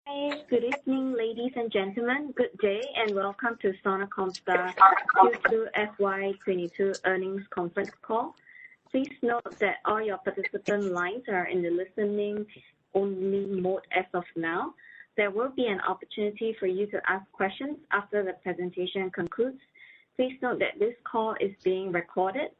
Hi, good evening, ladies and gentlemen. Good day, and welcome to Sona Comstar Q2 FY22 earnings conference call. Please note that all your participant lines are in the listening only mode as of now. There will be an opportunity for you to ask questions after the presentation concludes. Please note that this call is being recorded.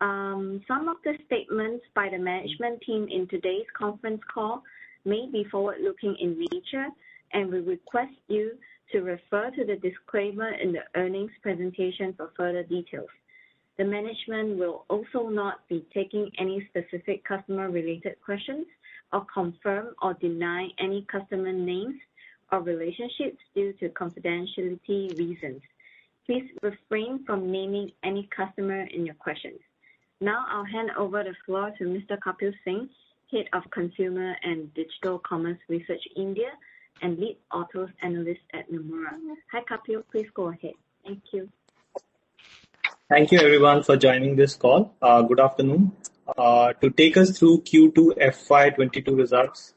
Some of the statements by the management team in today's conference call may be forward-looking in nature, and we request you to refer to the disclaimer in the earnings presentation for further details. The management will also not be taking any specific customer-related questions or confirm or deny any customer names or relationships due to confidentiality reasons. Please refrain from naming any customer in your questions. Now I'll hand over the floor to Mr. Kapil Singh, Head of Consumer and Digital Commerce Research India and Lead Autos Analyst at Nomura. Hi Kapil, please go ahead. Thank you. Thank you everyone for joining this call. Good afternoon. To take us through Q2 FY22 results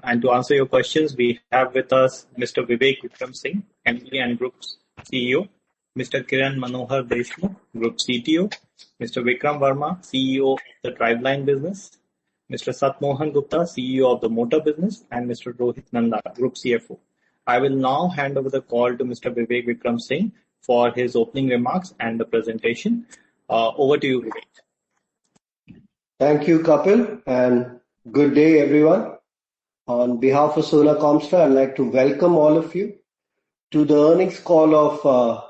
and to answer your questions, we have with us Mr. Vivek Vikram Singh, MD and Group CEO, Mr. Kiran Manohar Deshmukh, Group CTO, Mr. Vikram Verma, CEO of the Driveline business, Mr. Sat Mohan Gupta, CEO of the Motor business, and Mr. Rohit Nanda, Group CFO. I will now hand over the call to Mr. Vivek Vikram Singh for his opening remarks and the presentation. Over to you, Vivek. Thank you, Kapil, and good day, everyone. On behalf of Sona Comstar, I'd like to welcome all of you to the earnings call of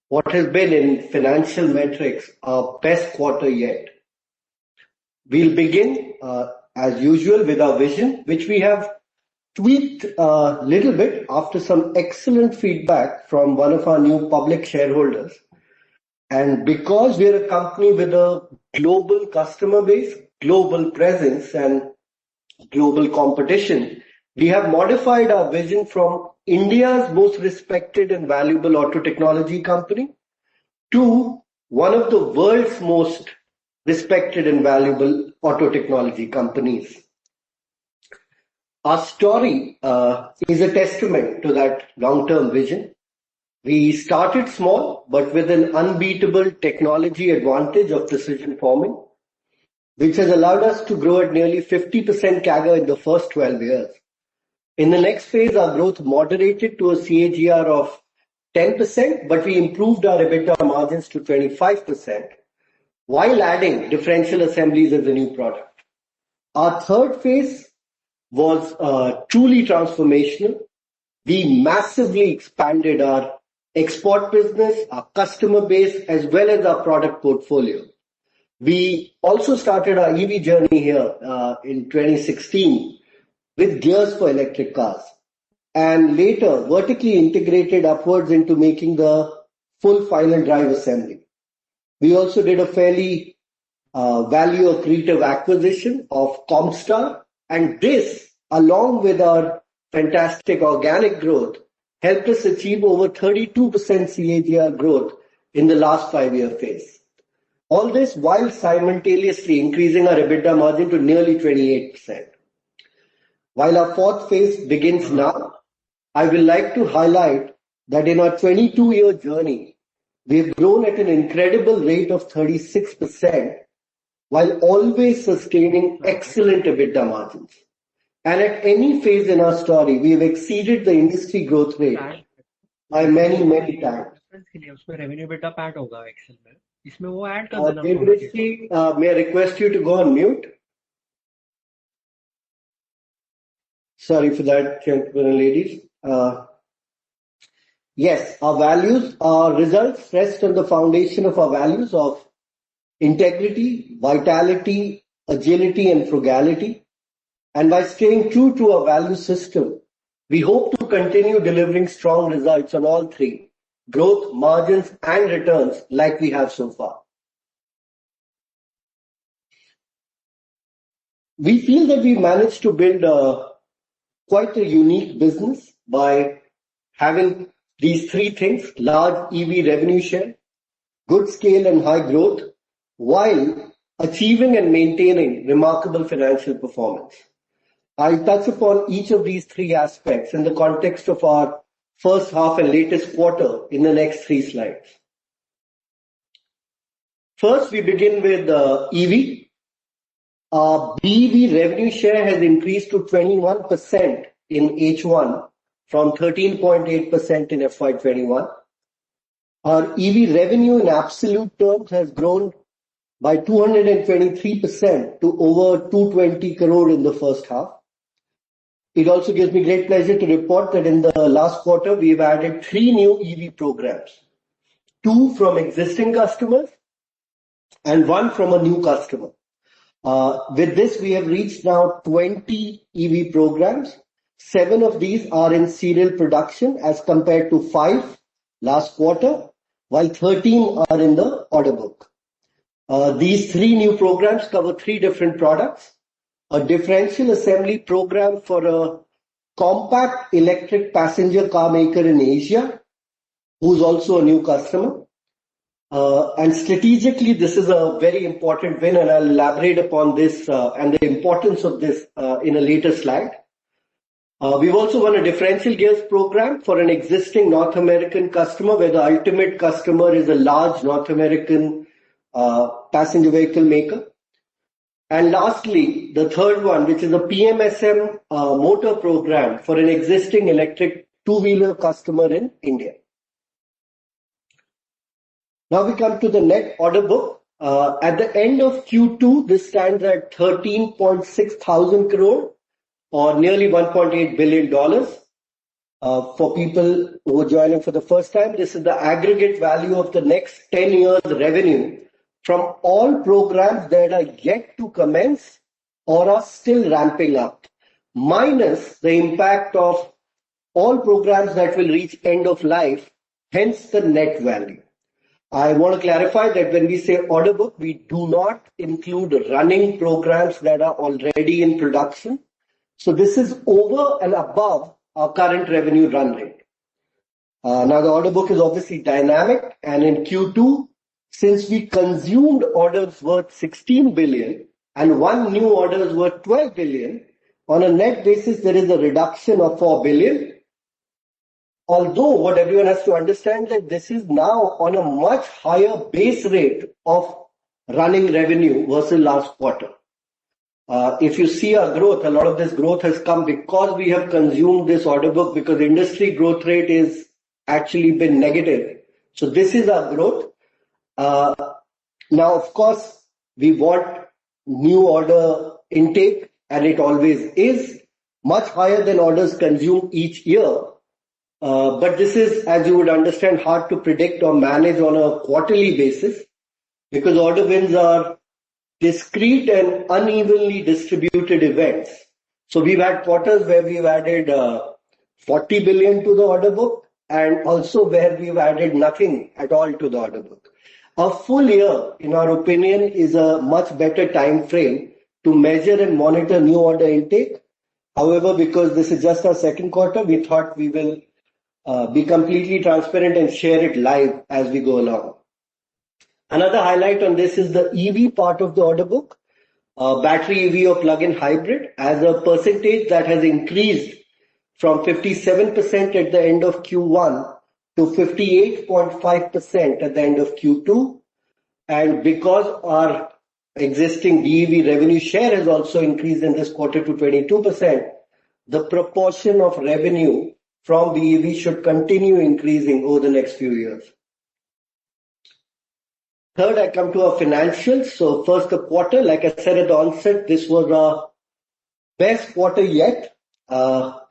what has been in financial metrics our best quarter yet. We'll begin, as usual, with our vision, which we have tweaked a little bit after some excellent feedback from one of our new public shareholders. And because we're a company with a global customer base, global presence, and global competition, we have modified our vision from India's most respected and valuable auto technology company to one of the world's most respected and valuable auto technology companies. Our story is a testament to that long-term vision. We started small, but with an unbeatable technology advantage of precision forming, which has allowed us to grow at nearly 50% CAGR in the first 12 years. In the next phase, our growth moderated to a CAGR of 10%, but we improved our EBITDA margins to 25%, while adding differential assemblies as a new product. Our third phase was truly transformational. We massively expanded our export business, our customer base, as well as our product portfolio. We also started our EV journey here in 2016 with gears for electric cars, and later vertically integrated upwards into making the full final drive assembly. We also did a fairly value accretive acquisition of Comstar, and this, along with our fantastic organic growth, helped us achieve over 32% CAGR growth in the last 5-year phase. All this while simultaneously increasing our EBITDA margin to nearly 28%. While our fourth phase begins now, I will like to highlight that in our 22-year journey, we've grown at an incredible rate of 36%, while always sustaining excellent EBITDA margins. And at any phase in our story, we've exceeded the industry growth rate by many, many times. Revenue beta pat hoga Excel mein. Isme wo add kar dena. Devrishi, may I request you to go on mute? Sorry for that, gentlemen and ladies. Yes, our values, our results rest on the foundation of our values of integrity, vitality, agility, and frugality. And by staying true to our value system, we hope to continue delivering strong results on all three: growth, margins, and returns like we have so far. We feel that we managed to build quite a unique business by having these three things: large EV revenue share, good scale and high growth, while achieving and maintaining remarkable financial performance. I'll touch upon each of these three aspects in the context of our first half and latest quarter in the next 3 slides. First, we begin with EV. Our BEV revenue share has increased to 21% in H1 from 13.8% in FY21. Our EV revenue in absolute terms has grown by 223% to over 220 crore in the first half. It also gives me great pleasure to report that in the last quarter, we've added 3 new EV programs, 2 from existing customers and 1 from a new customer. With this, we have reached now 20 EV programs. 7 of these are in serial production as compared to 5 last quarter, while 13 are in the order book. These 3 new programs cover 3 different products. A differential assembly program for a compact electric passenger car maker in Asia, who's also a new customer. And strategically, this is a very important win, and I'll elaborate upon this and the importance of this in a later slide. We've also won a differential gears program for an existing North American customer, where the ultimate customer is a large North American passenger vehicle maker. And lastly, the third one, which is a PMSM motor program for an existing electric two-wheeler customer in India. Now we come to the net order book. At the end of Q2, this stands at 13.6 thousand crore or nearly $1.8 billion. For people who are joining for the first time, this is the aggregate value of the next 10 years revenue from all programs that are yet to commence or are still ramping up, minus the impact of all programs that will reach end of life, hence the net value. I want to clarify that when we say order book, we do not include running programs that are already in production. So this is over and above our current revenue run rate. Now the order book is obviously dynamic, and in Q2, since we consumed orders worth 16 billion and 1 new orders worth 12 billion, on a net basis, there is a reduction of 4 billion. Although what everyone has to understand that this is now on a much higher base rate of running revenue versus last quarter. If you see our growth, a lot of this growth has come because we have consumed this order book, because industry growth rate is actually been negative. So this is our growth. Now, of course, we want new order intake, and it always is much higher than orders consumed each year. But this is, as you would understand, hard to predict or manage on a quarterly basis, because order wins are discrete and unevenly distributed events. So we've had quarters where we've added 40 billion to the order book, and also where we've added nothing at all to the order book. A full year, in our opinion, is a much better time frame to measure and monitor new order intake. However, because this is just our second quarter, we thought we will be completely transparent and share it live as we go along. Another highlight on this is the EV part of the order book. Battery EV or plug-in hybrid as a percentage that has increased from 57% at the end of Q1 to 58.5% at the end of Q2. And because our existing BEV revenue share has also increased in this quarter to 22%, the proportion of revenue from BEV should continue increasing over the next few years. Third, I come to our financials. So first, the quarter, like I said at the onset, this was our best quarter yet.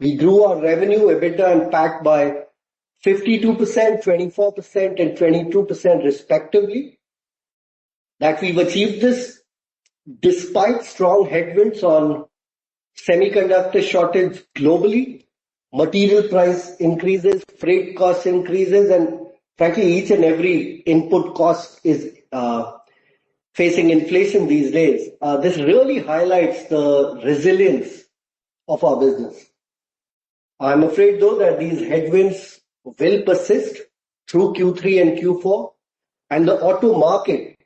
We grew our revenue, EBITDA and PAT by 52%, 24% and 22% respectively. That we've achieved this despite strong headwinds on semiconductor shortage globally, material price increases, freight cost increases, and frankly, each and every input cost is facing inflation these days. This really highlights the resilience of our business. I'm afraid, though, that these headwinds will persist through Q3 and Q4, and the auto market,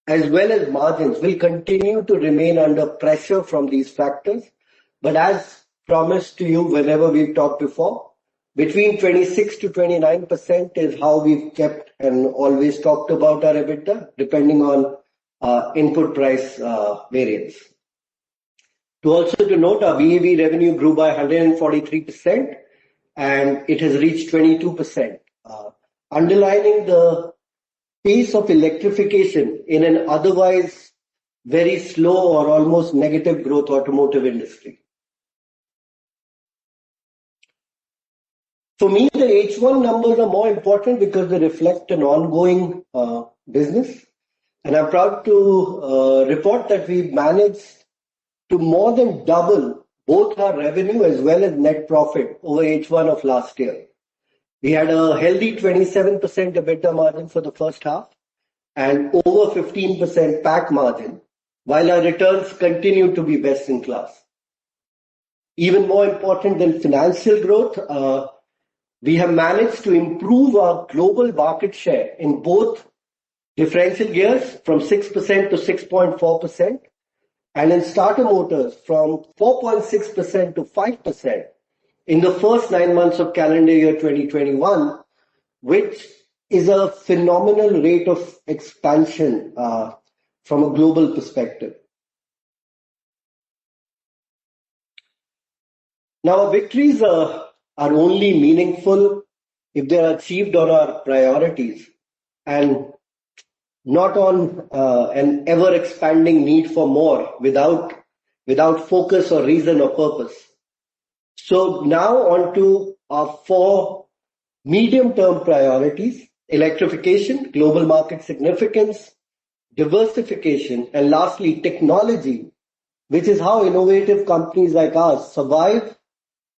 as well as margins, will continue to remain under pressure from these factors. but as promised to you whenever we've talked before, between 26 to 29% is how we've kept and always talked about our EBITDA, depending on input price variance. To note, our BEV revenue grew by 143%, and it has reached 22%, underlining the pace of electrification in an otherwise very slow or almost negative growth automotive industry. For me, the H1 numbers are more important because they reflect an ongoing business, and I'm proud to report that we've managed to more than double both our revenue as well as net profit over H1 of last year. We had a healthy 27% EBITDA margin for the first half and over 15% PAC margin, while our returns continue to be best in class. Even more important than financial growth, we have managed to improve our global market share in both differential gears from 6% to 6.4%, and in starter motors from 4.6% to 5% in the first 9 months of calendar year 2021, which is a phenomenal rate of expansion from a global perspective. Now, our victories are only meaningful if they are achieved on our priorities and not on an ever-expanding need for more without focus or reason or purpose. So now on to our 4 medium-term priorities: electrification, global market significance, diversification, and lastly, technology, which is how innovative companies like ours survive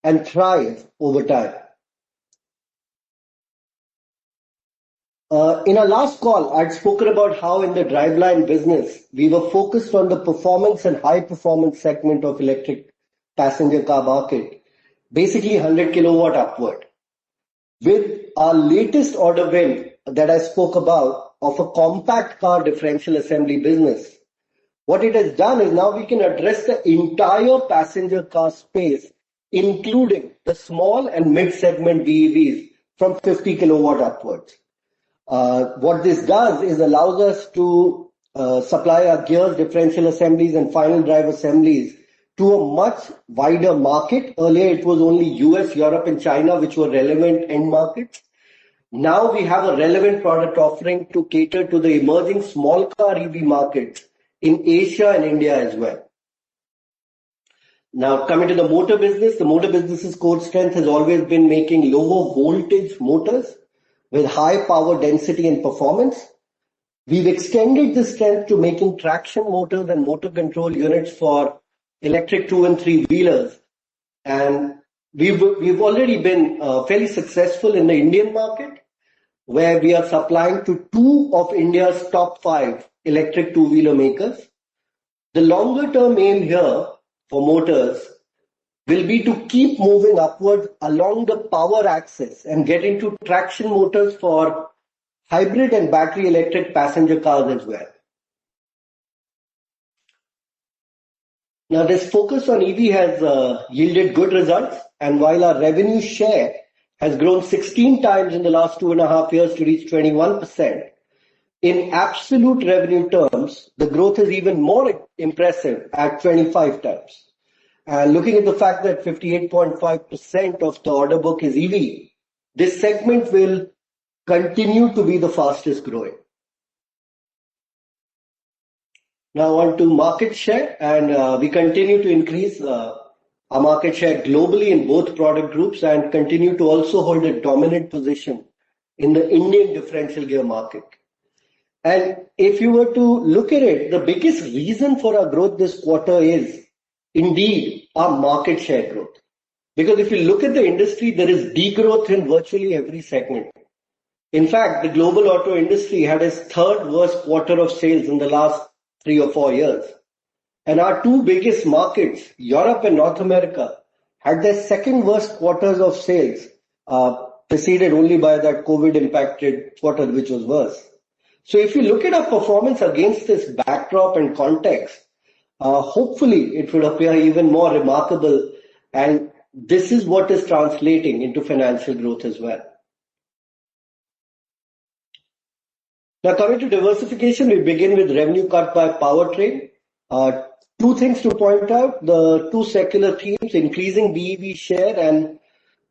and thrive over time. In our last call, I'd spoken about how in the driveline business, we were focused on the performance and high performance segment of electric passenger car market, basically 100 kilowatt upward. With our latest order win that I spoke about of a compact car differential assembly business, what it has done is now we can address the entire passenger car space, including the small and mid-segment BEVs from 50 kilowatt upwards. What this does is allows us to supply our gears, differential assemblies, and final drive assemblies to a much wider market. Earlier, it was only US, Europe, and China which were relevant end markets. Now we have a relevant product offering to cater to the emerging small car EV market in Asia and India as well. Now, coming to the motor business, the motor business's core strength has always been making lower voltage motors with high power density and performance. We've extended this strength to making traction motors and motor control units for electric 2 and 3 wheelers. And we've already been fairly successful in the Indian market, where we are supplying to 2 of India's top 5 electric 2-wheeler makers. The longer term aim here for motors will be to keep moving upwards along the power axis and get into traction motors for hybrid and battery electric passenger cars as well. Now, this focus on EV has yielded good results, and while our revenue share has grown 16 times in the last 2.5 years to reach 21%, in absolute revenue terms, the growth is even more impressive at 25 times. Looking at the fact that 58.5% of the order book is EV, this segment will continue to be the fastest growing. Now on to market share, and we continue to increase our market share globally in both product groups and continue to also hold a dominant position in the Indian differential gear market. And if you were to look at it, the biggest reason for our growth this quarter is indeed our market share growth. Because if you look at the industry, there is degrowth in virtually every segment. In fact, the global auto industry had its 3rd worst quarter of sales in the last 3 or 4 years. And our 2 biggest markets, Europe and North America, had their 2nd worst quarters of sales, preceded only by that COVID impacted quarter, which was worse. So if you look at our performance against this backdrop and context, hopefully it would appear even more remarkable, and this is what is translating into financial growth as well. Now, coming to diversification, we begin with revenue cut by powertrain. Two things to point out: the two secular themes, increasing BEV share and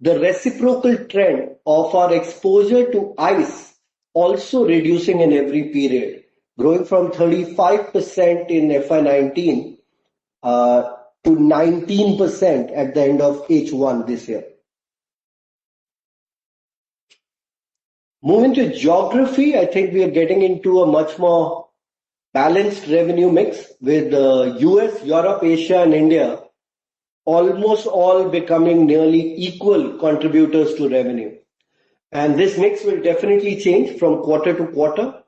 the reciprocal trend of our exposure to ICE also reducing in every period, growing from 35% in FY19 to 19% at the end of H1 this year. Moving to geography, I think we are getting into a much more balanced revenue mix with US, Europe, Asia, and India almost all becoming nearly equal contributors to revenue. And this mix will definitely change from quarter to quarter,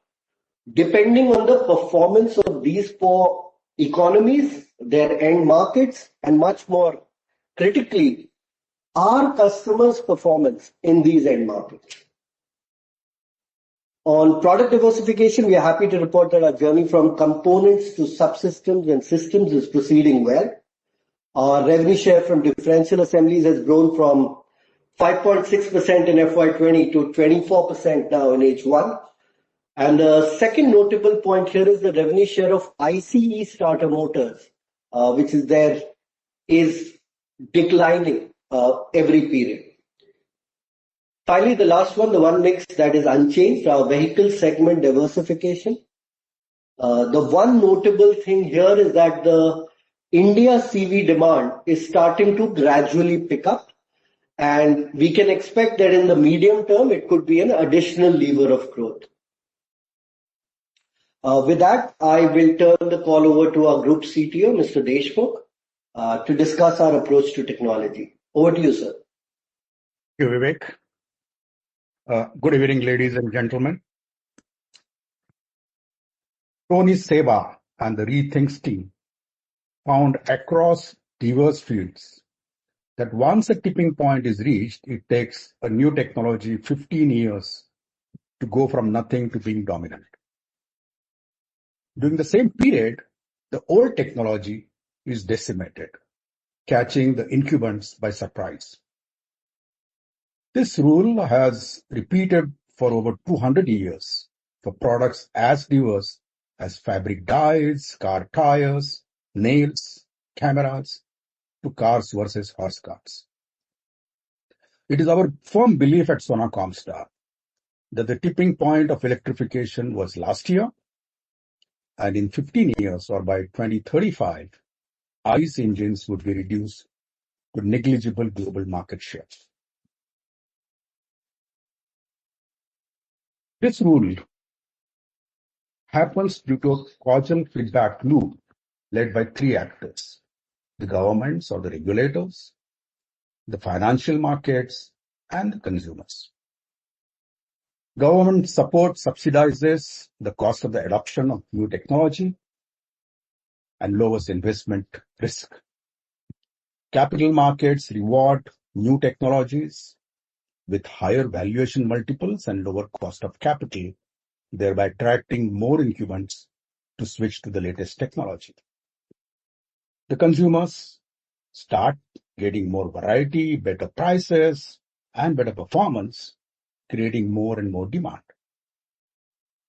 depending on the performance of these four economies, their end markets, and much more critically, our customers' performance in these end markets. On product diversification, we are happy to report that our journey from components to subsystems and systems is proceeding well. Our revenue share from differential assemblies has grown from 5.6% in FY20 to 24% now in H1. And the second notable point here is the revenue share of ICE starter motors, which is declining every period. Finally, the last one, the one mix that is unchanged, our vehicle segment diversification. The one notable thing here is that the India CV demand is starting to gradually pick up, and we can expect that in the medium term, it could be an additional lever of growth. With that, I will turn the call over to our Group CTO, Mr. Deshmukh, to discuss our approach to technology. Over to you, sir. Thank you, Vivek. Good evening, ladies and gentlemen. Tony Seba and the Rethinks team found across diverse fields that once a tipping point is reached, it takes a new technology 15 years to go from nothing to being dominant. During the same period, the old technology is decimated, catching the incumbents by surprise. This rule has repeated for over 200 years for products as diverse as fabric dyes, car tires, nails, cameras, to cars versus horse cars. It is our firm belief at Sona Comstar that the tipping point of electrification was last year, and in 15 years or by 2035, ICE engines would be reduced to negligible global market share. This rule happens due to a causal feedback loop led by three actors: the governments or the regulators, the financial markets, and the consumers. Government support subsidizes the cost of the adoption of new technology and lowers investment risk. Capital markets reward new technologies with higher valuation multiples and lower cost of capital, thereby attracting more incumbents to switch to the latest technology. The consumers start getting more variety, better prices, and better performance, creating more and more demand.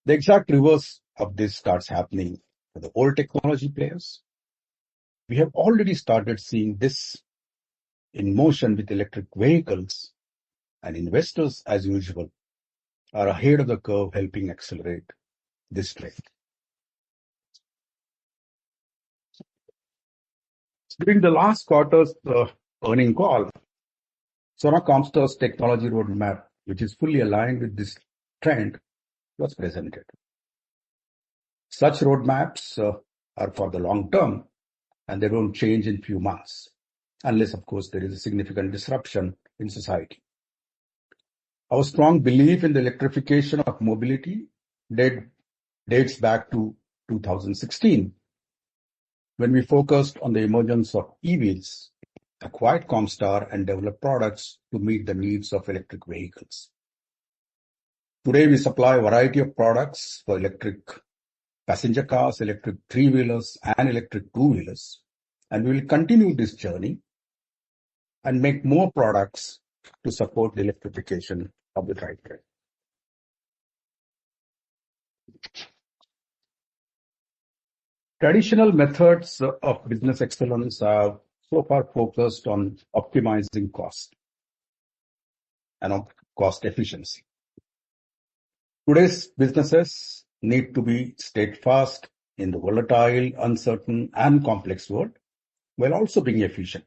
The exact reverse of this starts happening for the old technology players. We have already started seeing this in motion with electric vehicles, and investors, as usual, are ahead of the curve, helping accelerate this trend. During the last quarter's earnings call, Sona Comstar's technology roadmap, which is fully aligned with this trend, was presented. Such roadmaps are for the long term, and they don't change in few months, unless, of course, there is a significant disruption in society. Our strong belief in the electrification of mobility dates back to 2016, when we focused on the emergence of EVs, acquired Comstar, and developed products to meet the needs of electric vehicles. Today, we supply a variety of products for electric passenger cars, electric three-wheelers, and electric two-wheelers. And we will continue this journey and make more products to support the electrification of the drivetrain. Traditional methods of business excellence are so far focused on optimizing cost and cost efficiency. Today's businesses need to be steadfast in the volatile, uncertain, and complex world, while also being efficient.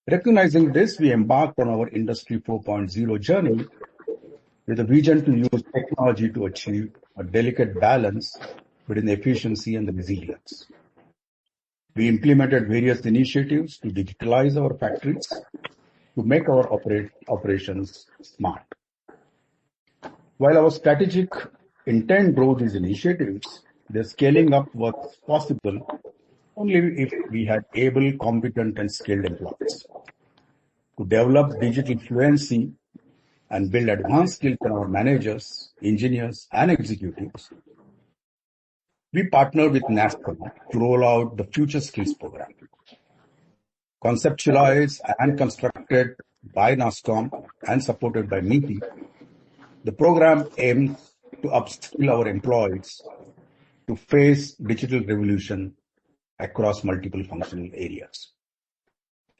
Recognizing this, we embarked on our Industry 4.0 journey with a vision to use technology to achieve a delicate balance between efficiency and the resilience. We implemented various initiatives to digitalize our factories to make our operations smart. While our strategic intent drove these initiatives, the scaling up was possible only if we had able, competent, and skilled employees. To develop digital fluency and build advanced skills in our managers, engineers, and executives, we partnered with NASSCOM to roll out the Future Skills Program. Conceptualized and constructed by NASSCOM and supported by MIPI, the program aims to upskill our employees to face digital revolution across multiple functional areas.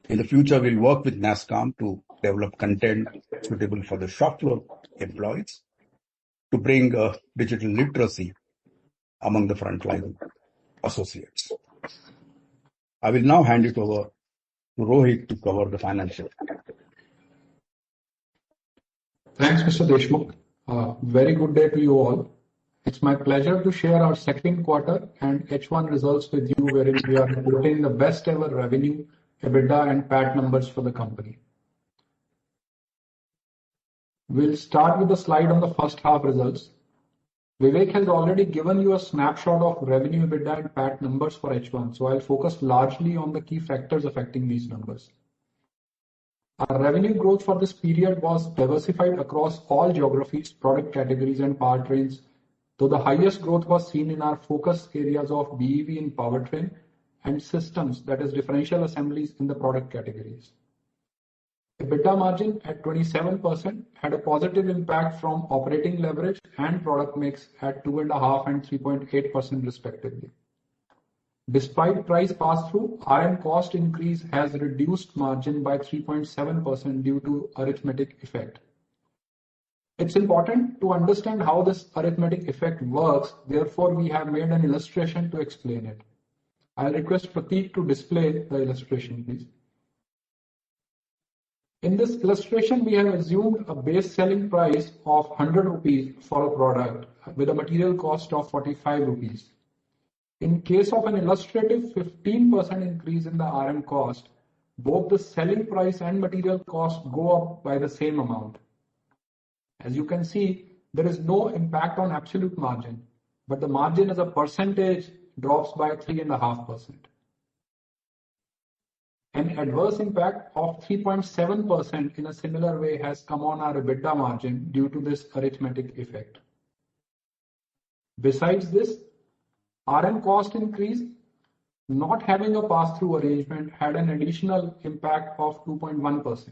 In the future, we'll work with NASSCOM to develop content suitable for the shop floor employees to bring digital literacy among the frontline associates. I will now hand it over to Rohit to cover the financial. Thanks, Mr. Deshmukh. Very good day to you all. It's my pleasure to share our second quarter and H1 results with you, wherein we are reporting the best ever revenue, EBITDA, and PAT numbers for the company. We'll start with the slide on the first half results. Vivek has already given you a snapshot of revenue, EBITDA, and PAT numbers for H1, so I'll focus largely on the key factors affecting these numbers. Our revenue growth for this period was diversified across all geographies, product categories, and powertrains, though the highest growth was seen in our focus areas of BEV in powertrain and systems, that is differential assemblies, in the product categories. EBITDA margin at 27% had a positive impact from operating leverage and product mix at 2.5% and 3.8% respectively. Despite price pass-through, RM cost increase has reduced margin by 3.7% due to arithmetic effect. It's important to understand how this arithmetic effect works, therefore we have made an illustration to explain it. I'll request Prateek to display the illustration, please. In this illustration, we have assumed a base selling price of 100 rupees for a product with a material cost of 45 rupees. In case of an illustrative 15% increase in the RM cost, both the selling price and material cost go up by the same amount. As you can see, there is no impact on absolute margin, but the margin as a percentage drops by 3.5%. An adverse impact of 3.7% in a similar way has come on our EBITDA margin due to this arithmetic effect. Besides this, RM cost increase, not having a pass-through arrangement, had an additional impact of 2.1%.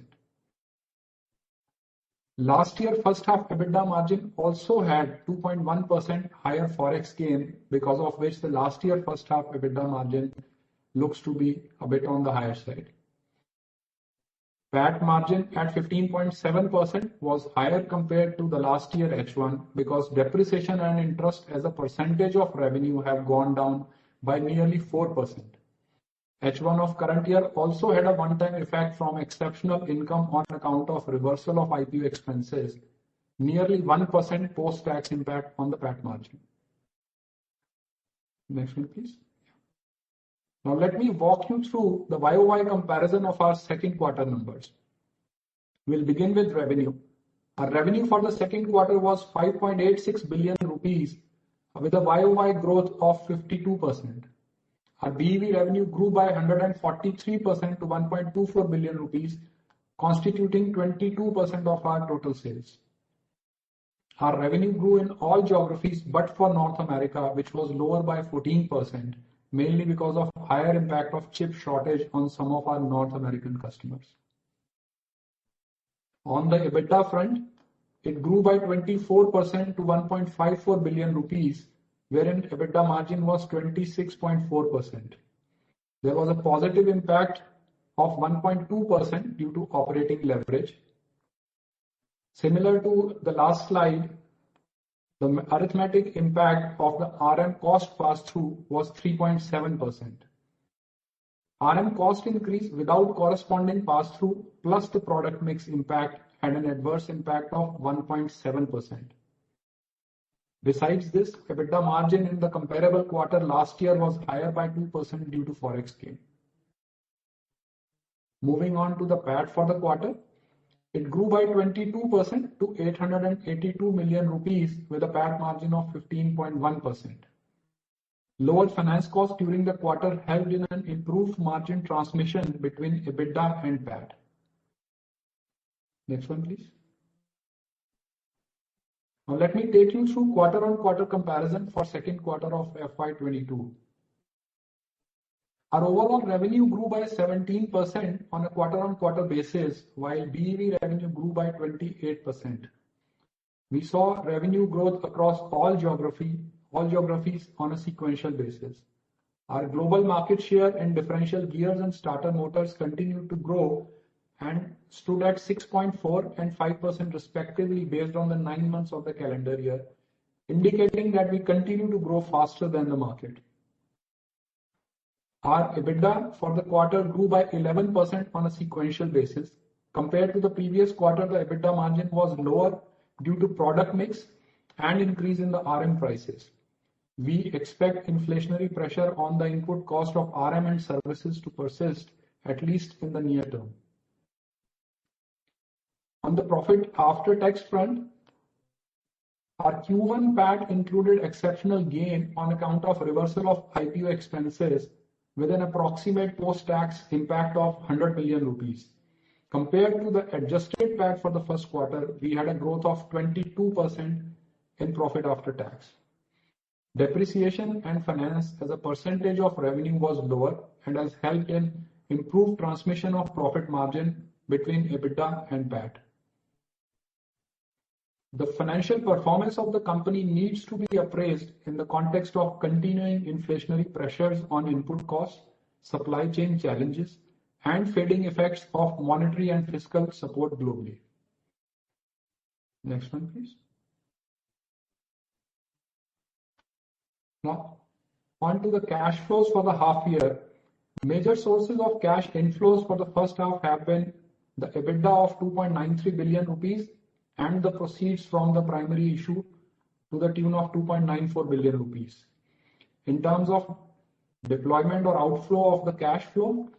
Last year, first half EBITDA margin also had 2.1% higher forex gain, because of which the last year first half EBITDA margin looks to be a bit on the higher side. PAT margin at 15.7% was higher compared to the last year H1 because depreciation and interest as a percentage of revenue have gone down by nearly 4%. H1 of current year also had a one-time effect from exceptional income on account of reversal of IPO expenses, nearly 1% post-tax impact on the PAT margin. Next one, please. Now let me walk you through the YOY comparison of our second quarter numbers. We'll begin with revenue. Our revenue for the second quarter was 5.86 billion rupees with a YOY growth of 52%. Our BEV revenue grew by 143% to 1.24 billion rupees, constituting 22% of our total sales. Our revenue grew in all geographies but for North America, which was lower by 14%, mainly because of higher impact of chip shortage on some of our North American customers. On the EBITDA front, it grew by 24% to 1.54 billion rupees, wherein EBITDA margin was 26.4%. There was a positive impact of 1.2% due to operating leverage. Similar to the last slide, the arithmetic impact of the RM cost pass-through was 3.7%. RM cost increase without corresponding pass-through plus the product mix impact had an adverse impact of 1.7%. Besides this, EBITDA margin in the comparable quarter last year was higher by 2% due to forex gain. Moving on to the PAT for the quarter, it grew by 22% to 882 million rupees with a PAT margin of 15.1%. Lower finance costs during the quarter helped in an improved margin transmission between EBITDA and PAT. Next one, please. Now let me take you through quarter-on-quarter comparison for second quarter of FY22. Our overall revenue grew by 17% on a quarter-on-quarter basis, while BEV revenue grew by 28%. We saw revenue growth across all geographies on a sequential basis. Our global market share in differential gears and starter motors continued to grow and stood at 6.4 and 5% respectively based on the 9 months of the calendar year, indicating that we continue to grow faster than the market. Our EBITDA for the quarter grew by 11% on a sequential basis. Compared to the previous quarter, the EBITDA margin was lower due to product mix and increase in the RM prices. We expect inflationary pressure on the input cost of RM and services to persist at least in the near term. On the profit after tax front, our Q1 PAT included exceptional gain on account of reversal of IPO expenses with an approximate post-tax impact of 100 million rupees. Compared to the adjusted PAT for the first quarter, we had a growth of 22% in profit after tax. Depreciation and finance as a percentage of revenue was lower and has helped in improved transmission of profit margin between EBITDA and PAT. The financial performance of the company needs to be appraised in the context of continuing inflationary pressures on input costs, supply chain challenges, and fading effects of monetary and fiscal support globally. Next one, please. Now, on to the cash flows for the half year. Major sources of cash inflows for the first half have been the EBITDA of 2.93 billion rupees and the proceeds from the primary issue to the tune of 2.94 billion rupees. In terms of deployment or outflow of the cash flow,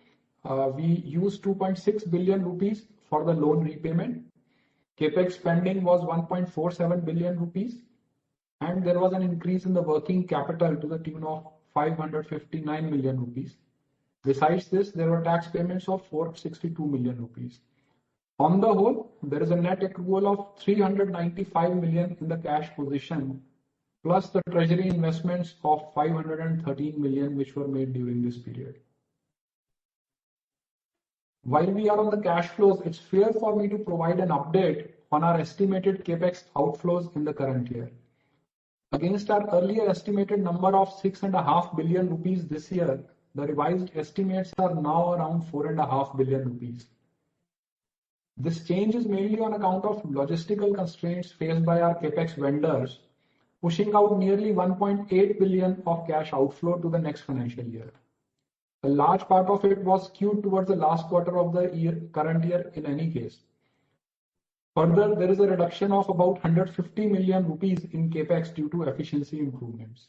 we used 2.6 billion rupees for the loan repayment. Capex spending was 1.47 billion rupees, and there was an increase in the working capital to the tune of 559 million rupees. Besides this, there were tax payments of 462 million rupees. On the whole, there is a net accrual of 395 million in the cash position, plus the treasury investments of 513 million which were made during this period. While we are on the cash flows, it's fair for me to provide an update on our estimated capex outflows in the current year. Against our earlier estimated number of 6.5 billion rupees this year, the revised estimates are now around 4.5 billion rupees. This change is mainly on account of logistical constraints faced by our capex vendors, pushing out nearly 1.8 billion of cash outflow to the next financial year. A large part of it was skewed towards the last quarter of the current year in any case. Further, there is a reduction of about 150 million rupees in capex due to efficiency improvements.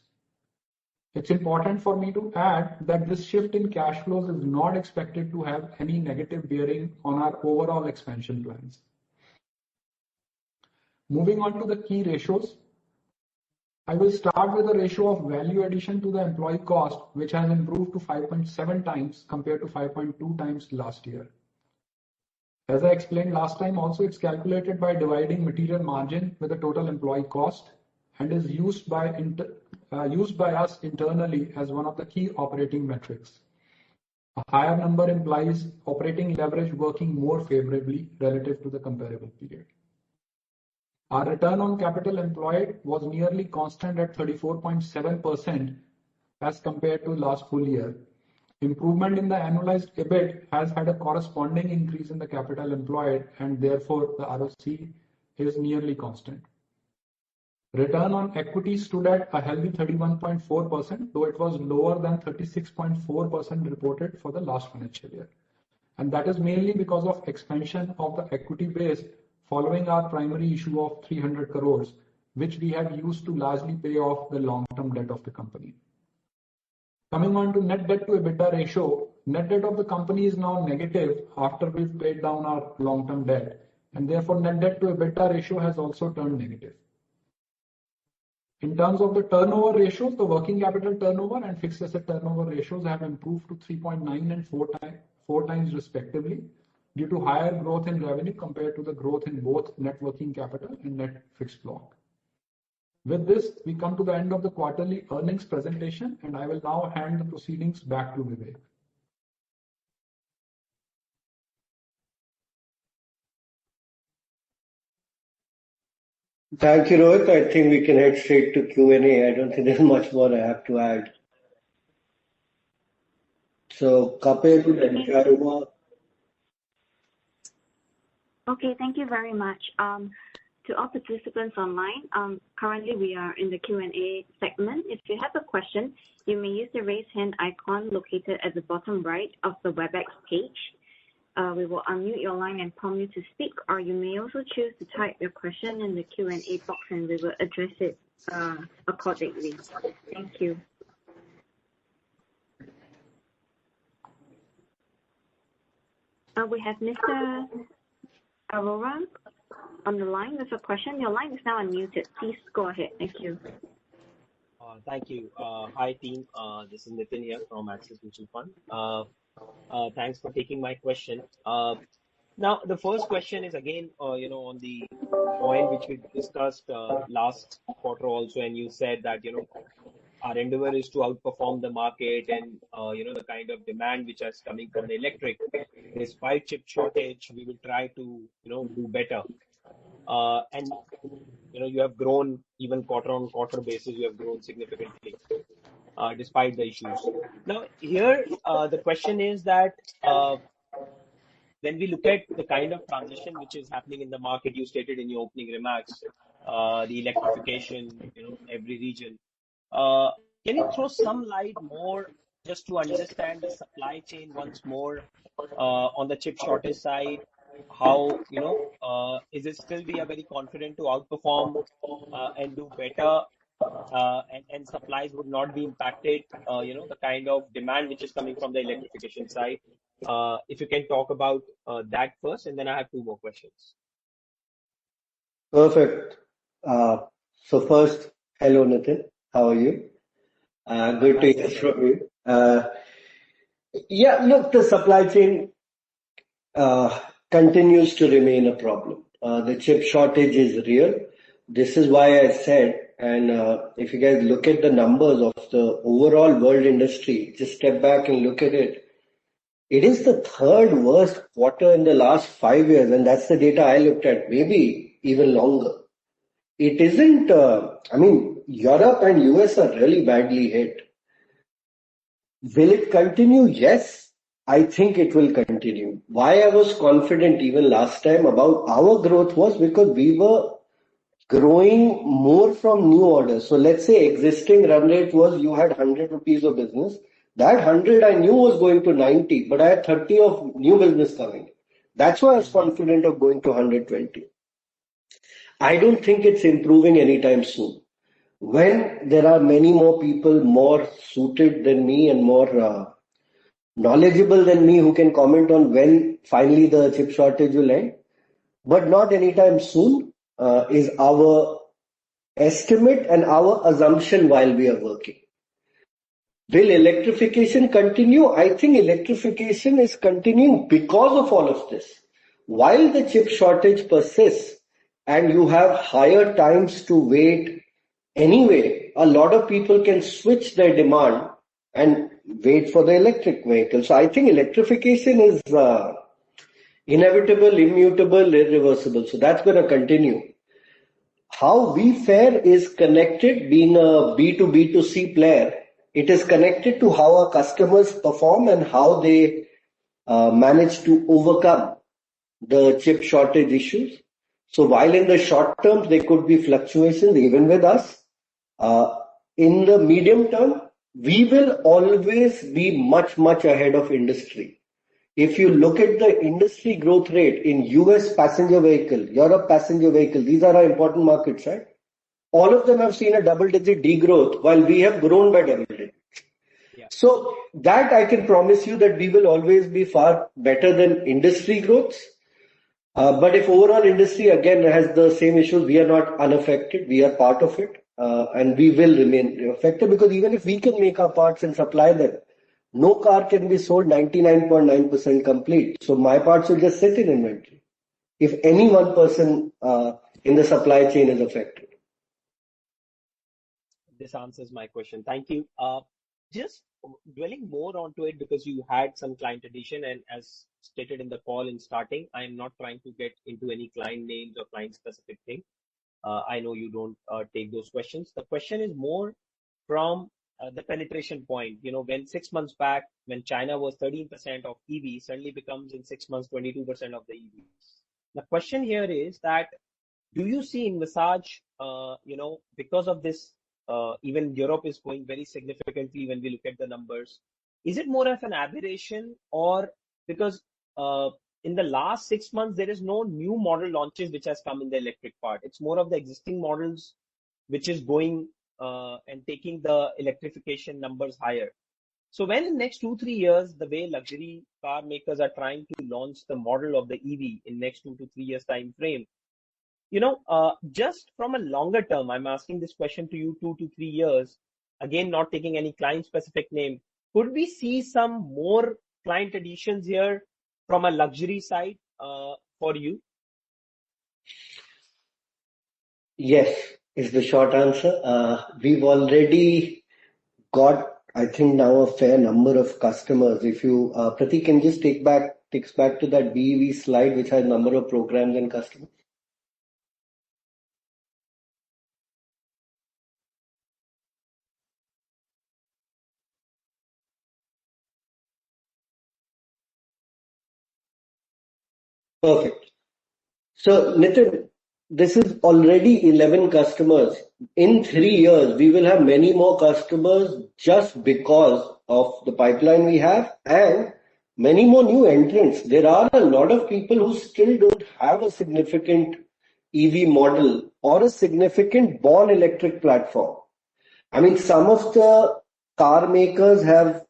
It's important for me to add that this shift in cash flows is not expected to have any negative bearing on our overall expansion plans. Moving on to the key ratios. I will start with the ratio of value addition to the employee cost, which has improved to 5.7 times compared to 5.2 times last year. As I explained last time also, it's calculated by dividing material margin with the total employee cost and is used by us internally as one of the key operating metrics. A higher number implies operating leverage working more favorably relative to the comparable period. Our return on capital employed was nearly constant at 34.7% as compared to last full year. Improvement in the annualized EBIT has had a corresponding increase in the capital employed, and therefore the ROC is nearly constant. Return on equity stood at a healthy 31.4%, though it was lower than 36.4% reported for the last financial year. And that is mainly because of expansion of the equity base following our primary issue of 300 crores, which we have used to largely pay off the long-term debt of the company. Coming on to net debt to EBITDA ratio, net debt of the company is now negative after we've paid down our long-term debt, and therefore net debt to EBITDA ratio has also turned negative. In terms of the turnover ratios, the working capital turnover and fixed asset turnover ratios have improved to 3.9 and 4 times respectively due to higher growth in revenue compared to the growth in both net working capital and net fixed block. With this, we come to the end of the quarterly earnings presentation, and I will now hand the proceedings back to Vivek. Thank you, Rohit. I think we can head straight to Q&A. I don't think there's much more I have to add. So, Kapil and Charuma. Okay, thank you very much. To all participants online, currently we are in the Q&A segment. If you have a question, you may use the raise hand icon located at the bottom right of the WebEx page. We will unmute your line and prompt you to speak, or you may also choose to type your question in the Q&A box and we will address it accordingly. Thank you. We have Mr. Arora on the line with a question. Your line is now unmuted. Please go ahead. Thank you. Thank you. Hi, team. This is Nitin here from Axis Mutual Fund. Thanks for taking my question. Now, the first question is again, on the point which we discussed last quarter also, and you said that, our endeavor is to outperform the market and, the kind of demand which is coming from the electric. Despite chip shortage, we will try to, do better. And, you have grown even quarter on quarter basis, you have grown significantly, despite the issues. Now, here, the question is that, when we look at the kind of transition which is happening in the market, you stated in your opening remarks, the electrification, every region. Can you throw some light more just to understand the supply chain once more, on the chip shortage side? How, is it still we are very confident to outperform and do better, and supplies would not be impacted, the kind of demand which is coming from the electrification side? If you can talk about that first, and then I have two more questions. Perfect. So first, hello Nitin, how are you? Good to hear from you. Yeah, look, the supply chain continues to remain a problem. The chip shortage is real. This is why I said, and if you guys look at the numbers of the overall world industry, just step back and look at it. It is the third worst quarter in the last 5 years, and that's the data I looked at, maybe even longer. It isn't, Europe and US are really badly hit. Will it continue? Yes, I think it will continue. Why I was confident even last time about our growth was because we were growing more from new orders. So let's say existing run rate was you had 100 rupees of business. That 100 I knew was going to 90, but I had 30 of new business coming. That's why I was confident of going to 120. I don't think it's improving anytime soon. When there are many more people more suited than me and more knowledgeable than me who can comment on when finally the chip shortage will end, but not anytime soon, is our estimate and our assumption while we are working. Will electrification continue? I think electrification is continuing because of all of this. while the chip shortage persists and you have higher times to wait anyway, a lot of people can switch their demand and wait for the electric vehicle. So I think electrification is inevitable, immutable, irreversible. So that's going to continue. How we fare is connected, being a B2B2C player, it is connected to how our customers perform and how they manage to overcome the chip shortage issues. So while in the short term there could be fluctuations even with us, in the medium term, we will always be much, much ahead of industry. If you look at the industry growth rate in US passenger vehicle, Europe passenger vehicle, these are our important markets, right? All of them have seen a double-digit degrowth while we have grown by double digits. Yeah. So that I can promise you that we will always be far better than industry growths. But if overall industry again has the same issues, we are not unaffected. We are part of it, and we will remain affected because even if we can make our parts and supply them, no car can be sold 99.9% complete. So my parts will just sit in inventory if any one person in the supply chain is affected. This answers my question. Thank you. Just dwelling more onto it because you had some client addition, and as stated in the call in starting, I am not trying to get into any client names or client specific thing. I know you don't take those questions. The question is more from the penetration point. You know, when 6 months back, when China was 13% of EV, suddenly becomes in 6 months 22% of the EVs. The question here is that do you see in Visage, because of this, even Europe is going very significantly when we look at the numbers. Is it more of an aberration or because in the last 6 months, there is no new model launches which has come in the electric part. It's more of the existing models which is going and taking the electrification numbers higher. So when in next 2-3 years, the way luxury car makers are trying to launch the model of the EV in next 2 to 3 years time frame, just from a longer term, I'm asking this question to you 2 to 3 years, again, not taking any client specific name. Could we see some more client additions here from a luxury side for you? Yes, is the short answer. We've already got, I think now a fair number of customers. If you, Pratik, can just takes back to that BEV slide, which has number of programs and customers. Perfect. So, Nitin, this is already 11 customers. In 3 years, we will have many more customers just because of the pipeline we have and many more new entrants. There are a lot of people who still don't have a significant EV model or a significant born electric platform. I mean, some of the car makers have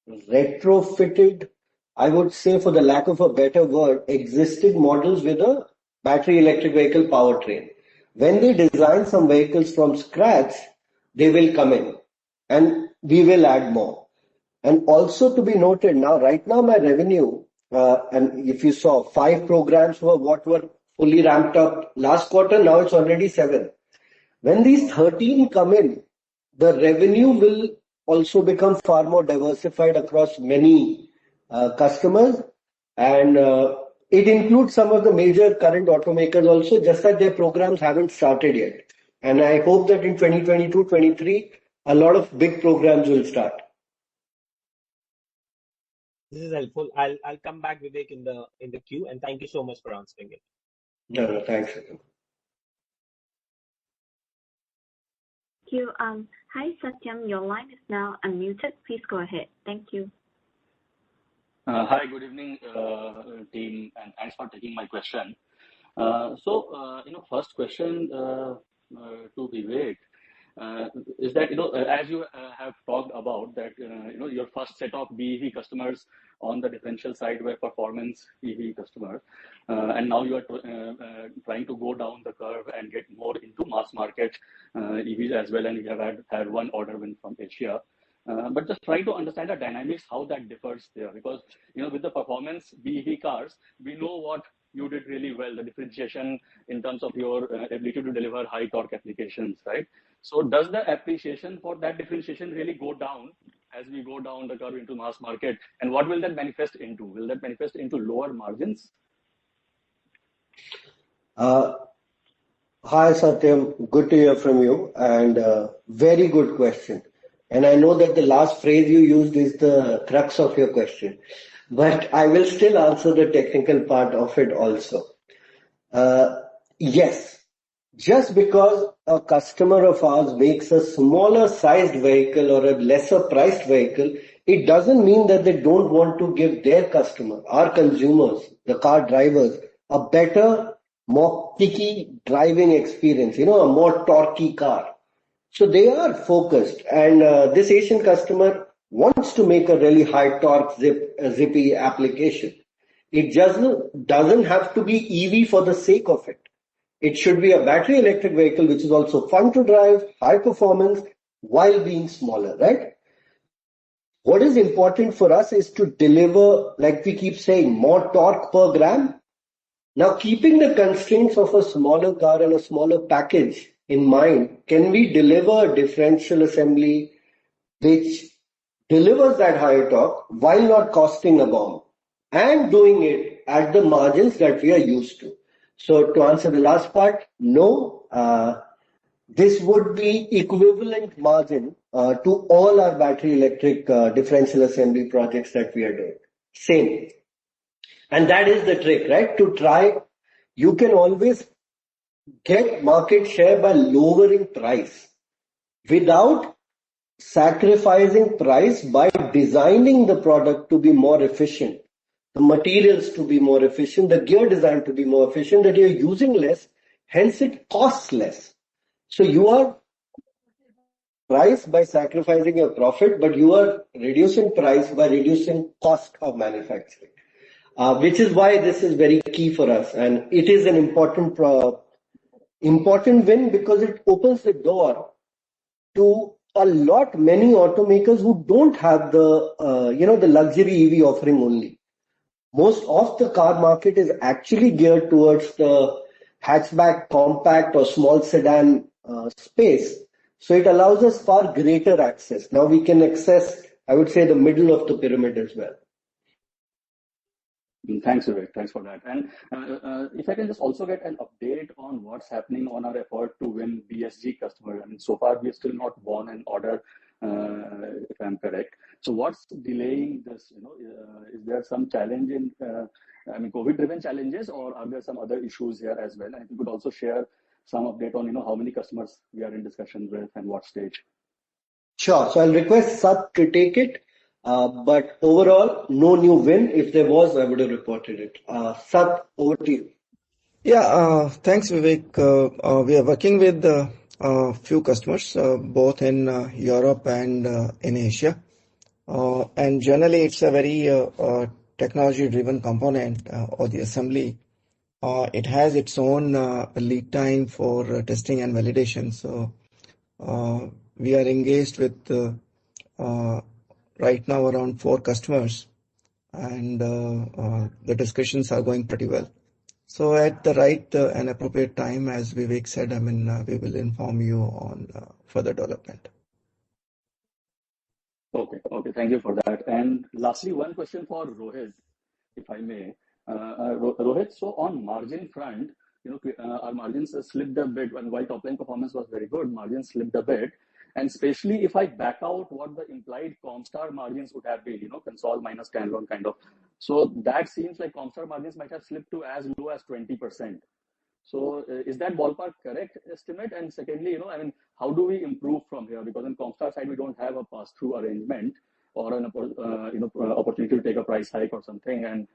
retrofitted, I would say, for the lack of a better word, existing models with a battery electric vehicle powertrain. When they design some vehicles from scratch, they will come in and we will add more. And also to be noted now, right now my revenue, and if you saw 5 programs were what were fully ramped up last quarter, now it's already 7. When these 13 come in, the revenue will also become far more diversified across many customers, and it includes some of the major current automakers also, just that their programs haven't started yet. And I hope that in 2022-23, a lot of big programs will start. This is helpful. I'll come back, Vivek, in the queue, and thank you so much for answering it. No, thanks. Thank you. Hi, Satyam. Your line is now unmuted. Please go ahead. Thank you. Hi, good evening, team, and thanks for taking my question. First question to Vivek is that, as you have talked about that, your first set of BEV customers on the differential side were performance EV customers, and now you are trying to go down the curve and get more into mass market EVs as well, and you have had one order win from Asia. But just try to understand the dynamics, how that differs there, because with the performance BEV cars, we know what you did really well, the differentiation in terms of your ability to deliver high torque applications, right? So does the appreciation for that differentiation really go down as we go down the curve into mass market? And what will that manifest into? Will that manifest into lower margins? Hi, Satyam. Good to hear from you, and very good question. And I know that the last phrase you used is the crux of your question, but I will still answer the technical part of it also. Yes, just because a customer of ours makes a smaller sized vehicle or a lesser priced vehicle, it doesn't mean that they don't want to give their customer, our consumers, the car drivers, a better, more kicky driving experience, a more torquey car. So they are focused, and this Asian customer wants to make a really high torque zippy application. It just doesn't have to be EV for the sake of it. It should be a battery electric vehicle which is also fun to drive, high performance, while being smaller, right? What is important for us is to deliver, like we keep saying, more torque per gram. Now, keeping the constraints of a smaller car and a smaller package in mind, can we deliver a differential assembly which delivers that higher torque while not costing a bomb and doing it at the margins that we are used to? So to answer the last part, no, this would be equivalent margin to all our battery electric differential assembly projects that we are doing. Same. And that is the trick, right? To try, you can always get market share by lowering price without sacrificing price by designing the product to be more efficient, the materials to be more efficient, the gear design to be more efficient, that you're using less, hence it costs less. So you are price by sacrificing your profit, but you are reducing price by reducing cost of manufacturing, which is why this is very key for us. And it is an important win because it opens the door to many automakers who don't have the, the luxury EV offering only. Most of the car market is actually geared towards the hatchback, compact or small sedan space. So it allows us far greater access. Now we can access, I would say, the middle of the pyramid as well. Thanks, Vivek. Thanks for that. And if I can just also get an update on what's happening on our effort to win BSG customer. I mean, so far we have still not won an order, if I'm correct. So what's delaying this? Is there some challenge in, COVID-driven challenges, or are there some other issues here as well? And if you could also share some update on, how many customers we are in discussion with and what stage. Sure. So I'll request Sat to take it. But overall, no new win. If there was, I would have reported it. Sat, over to you. Yeah, thanks, Vivek. We are working with a few customers, both in Europe and in Asia. And generally, it's a very technology-driven component or the assembly. It has its own lead time for testing and validation. So we are engaged with right now around 4 customers, and the discussions are going pretty well. So at the right and appropriate time, as Vivek said, we will inform you on further development. Okay, thank you for that. And lastly, one question for Rohit, if I may. Rohit, so on margin front, our margins slipped a bit, and while top line performance was very good, margins slipped a bit. And especially if I back out what the implied Comstar margins would have been, console minus standalone kind of. So that seems like Comstar margins might have slipped to as low as 20%. So is that ballpark correct estimate? And secondly, how do we improve from here? Because on Comstar side, we don't have a pass-through arrangement or an opportunity to take a price hike or something. And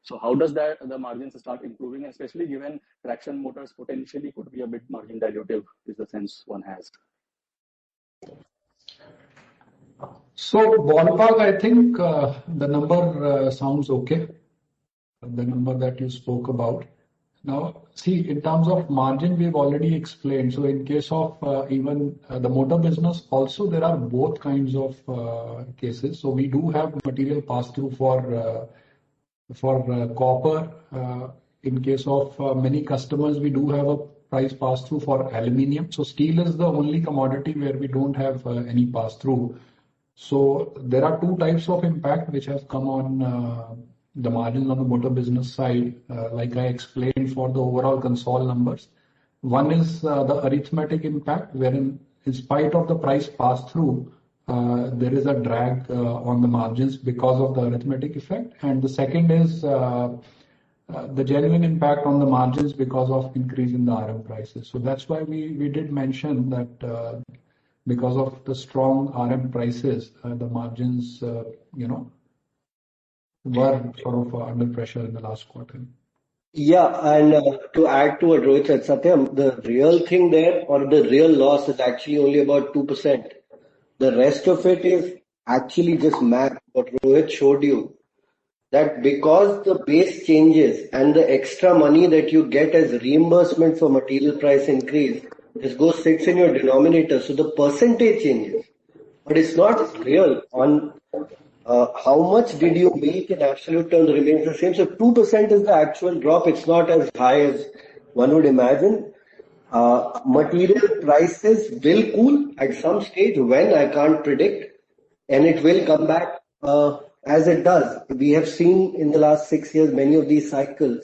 so how does the margins start improving, especially given traction motors potentially could be a bit margin dilutive, is the sense one has. So ballpark, I think the number sounds okay. The number that you spoke about. Now, see, in terms of margin, we've already explained. So in case of even the motor business, also there are both kinds of cases. So we do have material pass through for copper in case of many customers, we do have a price pass-through for aluminum. So steel is the only commodity where we don't have any pass-through. So there are two types of impact which have come on the margins on the motor business side, like I explained for the overall console numbers. One is the arithmetic impact, wherein in spite of the price pass-through, there is a drag on the margins because of the arithmetic effect. And the second is the genuine impact on the margins because of increase in the RM prices. So that's why we did mention that because of the strong RM prices, the margins, were sort of under pressure in the last quarter. Yeah, and to add to what Rohit said, Satyam, the real thing there or the real loss is actually only about 2%. The rest of it is actually just math. What Rohit showed you, that because the base changes and the extra money that you get as reimbursement for material price increase, this sits in your denominator. So the percentage changes, but it's not real on how much did you make in absolute terms remains the same. So 2% is the actual drop. It's not as high as one would imagine. Material prices will cool at some stage. When, I can't predict, and it will come back as it does. We have seen in the last 6 years many of these cycles.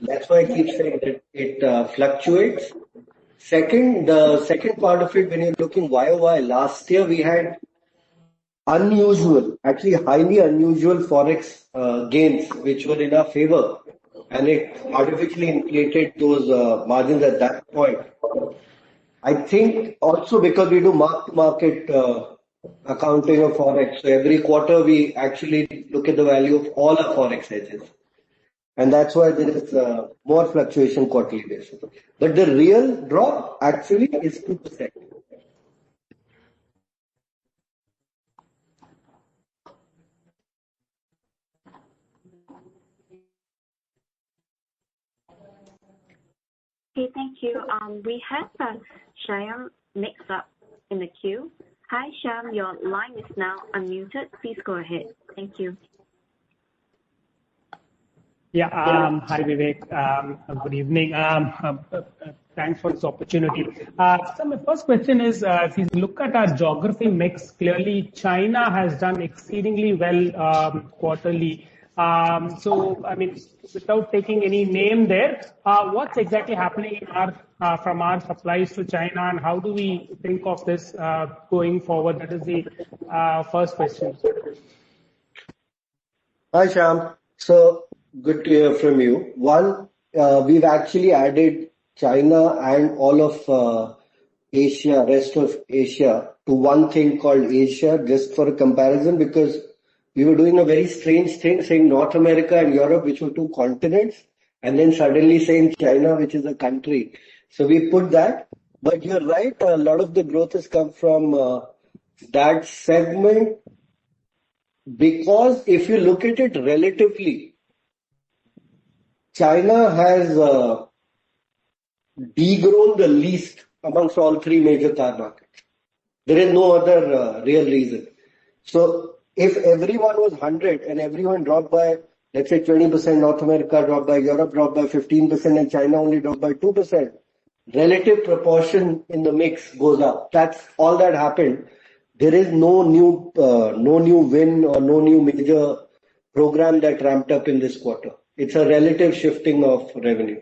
That's why I keep saying that it fluctuates. Second, the second part of it, when you're looking YOY, last year we had unusual, actually highly unusual forex gains, which were in our favor, and it artificially inflated those margins at that point. I think also because we do mark-to-market accounting of forex, so every quarter we actually look at the value of all our forex hedges, and that's why there is more fluctuation quarterly basis. But the real drop actually is 2%. Okay, thank you. We have Shyam next up in the queue. Hi, Shyam, your line is now unmuted. Please go ahead. Thank you. Yeah, hi Vivek. Good evening. Thanks for this opportunity. So my first question is, if you look at our geography mix, clearly China has done exceedingly well quarterly. So, I mean, without taking any name there, what's exactly happening from our supplies to China, and how do we think of this going forward? That is the first question. Hi, Shyam. So good to hear from you. One, we've actually added China and all of Asia, rest of Asia, to one thing called Asia, just for a comparison, because we were doing a very strange thing, saying North America and Europe, which were two continents, and then suddenly saying China, which is a country. So we put that. But you're right, a lot of the growth has come from that segment, because if you look at it relatively, China has degrown the least amongst all three major car markets. There is no other real reason. So if everyone was 100 and everyone dropped by, let's say 20%, North America dropped by, Europe dropped by 15%, and China only dropped by 2%, relative proportion in the mix goes up. That's all that happened. There is no new win or no new major program that ramped up in this quarter. It's a relative shifting of revenue.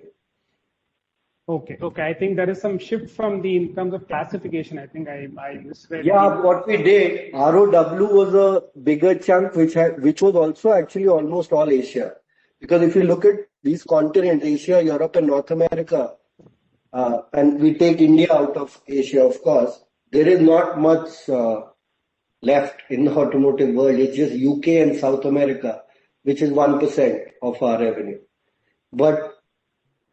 Okay. I think there is some shift in terms of classification. I think I misread. Yeah, what we did, ROW was a bigger chunk, which was also actually almost all Asia. Because if you look at these continents, Asia, Europe, and North America, and we take India out of Asia, of course, there is not much left in the automotive world. It's just UK and South America, which is 1% of our revenue. But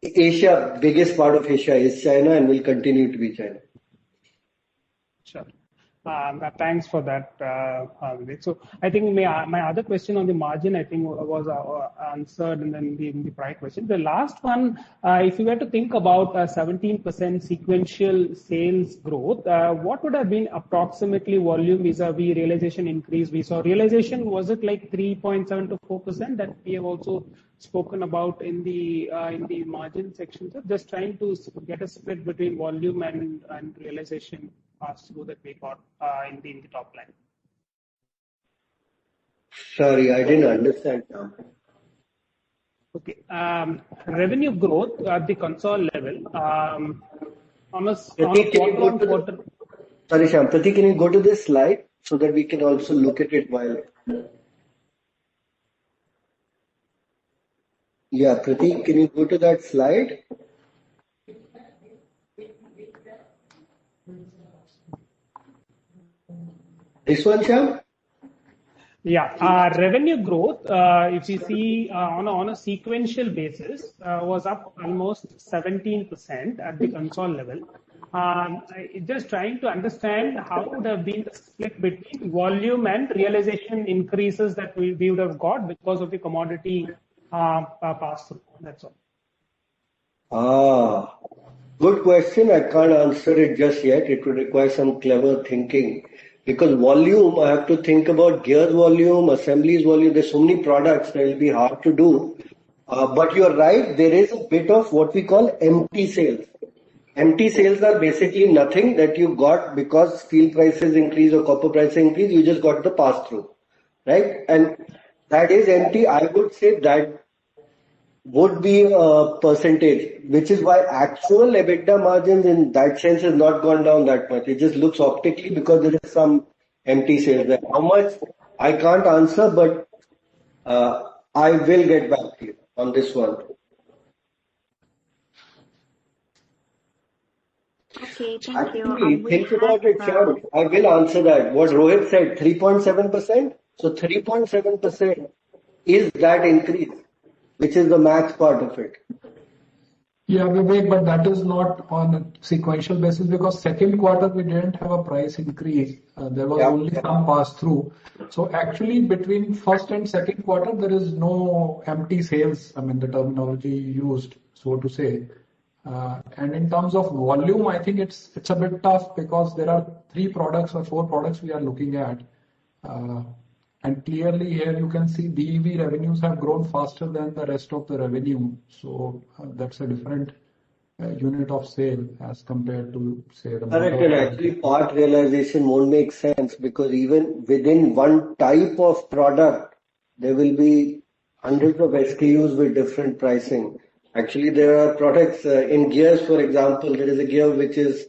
Asia, biggest part of Asia is China and will continue to be China. Sure. Thanks for that, Vivek. So I think my other question on the margin, I think, was answered in the prior question. The last one, if you were to think about 17% sequential sales growth, what would have been approximately volume vis-a-vis realization increase? We saw realization, was it like 3.7 to 4% that we have also spoken about in the margin section. So just trying to get a split between volume and realization pass-through that we got in the top line. Sorry, I didn't understand now. Okay. Revenue growth at the console level on a quarter-on-quarter. Sorry, Shyam. Pratik, can you go to this slide so that we can also look at it while... Yeah, Pratik, can you go to that slide? This one, Shyam? Yeah, revenue growth, if you see on a sequential basis, was up almost 17% at the console level. Just trying to understand how would have been the split between volume and realization increases that we would have got because of the commodity pass-through. That's all. Good question. I can't answer it just yet. It will require some clever thinking. Because volume, I have to think about gears volume, assemblies volume. There's so many products that will be hard to do. But you're right, there is a bit of what we call empty sales. Empty sales are basically nothing that you got because steel prices increase or copper prices increase. You just got the pass-through, right? And that is empty. I would say that would be a percentage, which is why actual EBITDA margins in that sense has not gone down that much. It just looks optically because there is some empty sales there. How much? I can't answer, but I will get back to you on this one. Okay, thank you. Actually, think about it, Shyam. I will answer that. What Rohit said, 3.7%. So 3.7% is that increase, which is the math part of it. Yeah, Vivek, but that is not on a sequential basis because second quarter we didn't have a price increase. There was only some pass-through. So actually between first and second quarter, there is no empty sales. I mean, the terminology used, so to say. And in terms of volume, I think it's a bit tough because there are 3 products or 4 products we are looking at. And clearly here you can see BEV revenues have grown faster than the rest of the revenue. So that's a different unit of sale as compared to say the... Correct, and actually part realization won't make sense because even within one type of product, there will be hundreds of SKUs with different pricing. Actually, there are products in gears, for example, there is a gear which is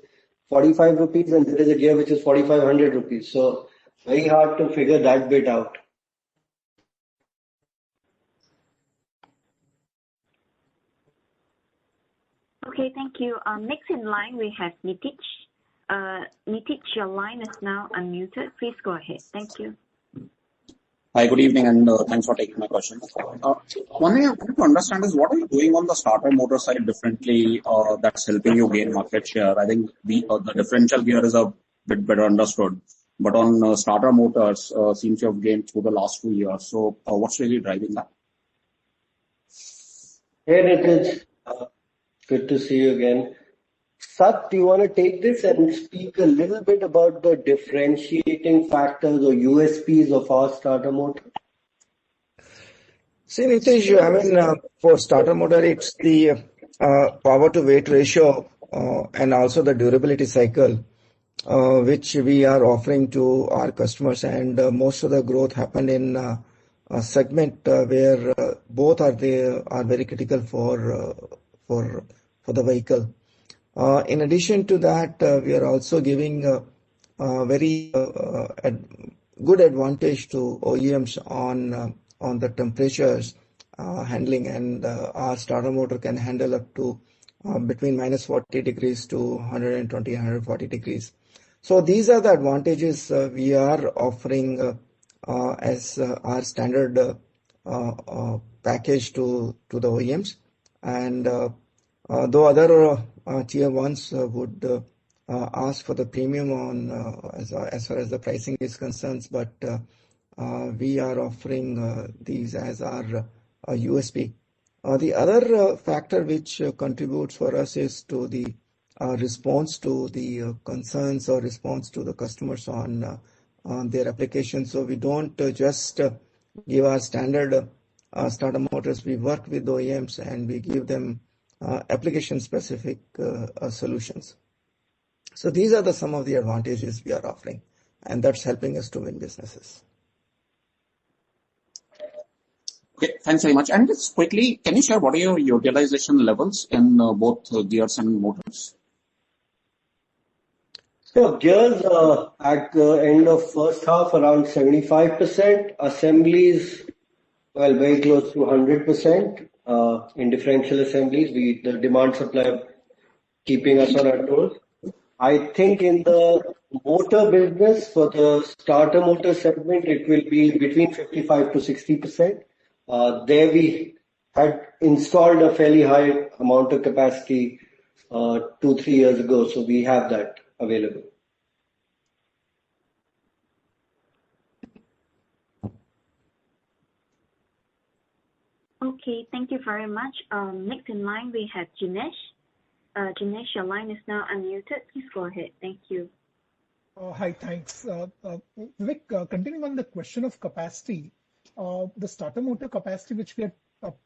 45 rupees and there is a gear which is 4,500 rupees. So very hard to figure that bit out. Okay, thank you. Next in line, we have Nitij. Nitij, your line is now unmuted. Please go ahead. Thank you. Hi, good evening, and thanks for taking my question. One thing I want to understand is what are you doing on the starter motor side differently that's helping you gain market share? I think the differential gear is a bit better understood, but on starter motors seems to have gained through the last 2 years. So what's really driving that? Hey, Nitij. Good to see you again. Sat, do you want to take this and speak a little bit about the differentiating factors or USPs of our starter motor? See, Nitij, I mean, for starter motor, it's the power to weight ratio and also the durability cycle, which we are offering to our customers. And most of the growth happened in a segment where both are very critical for the vehicle. In addition to that, we are also giving a very good advantage to OEMs on the temperatures handling, and our starter motor can handle up to between -40 degrees to 120, 140 degrees. So these are the advantages we are offering as our standard package to the OEMs. And though other tier ones would ask for the premium on as far as the pricing is concerned, but we are offering these as our USP. The other factor which contributes for us is to the response to the concerns or response to the customers on their application. So we don't just give our standard starter motors, we work with OEMs and we give them application-specific solutions. So these are some of the advantages we are offering, and that's helping us to win businesses. Okay, thanks very much. And just quickly, can you share what are your utilization levels in both gears and motors? So gears at the end of first half around 75%. Assemblies, well, very close to 100%. In differential assemblies, the demand supply keeping us on our toes. I think in the motor business, for the starter motor segment, it will be between 55 to 60%. There we had installed a fairly high amount of capacity 2-3 years ago, so we have that available. Okay, thank you very much. Next in line, we have Jinesh. Jinesh, your line is now unmuted. Please go ahead. Thank you. Hi, thanks. Vivek, continuing on the question of capacity, the starter motor capacity which we had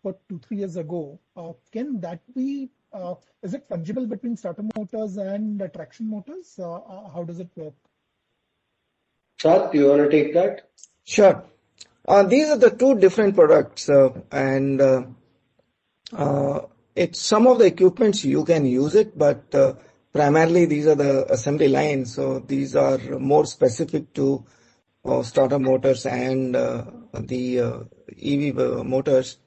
put 2-3 years ago, can that be, is it fungible between starter motors and traction motors? How does it work? Sat, do you want to take that? Sure. These are the two different products, and it's some of the equipments you can use it, but primarily these are the assembly lines, so these are more specific to starter motors and the EV motors.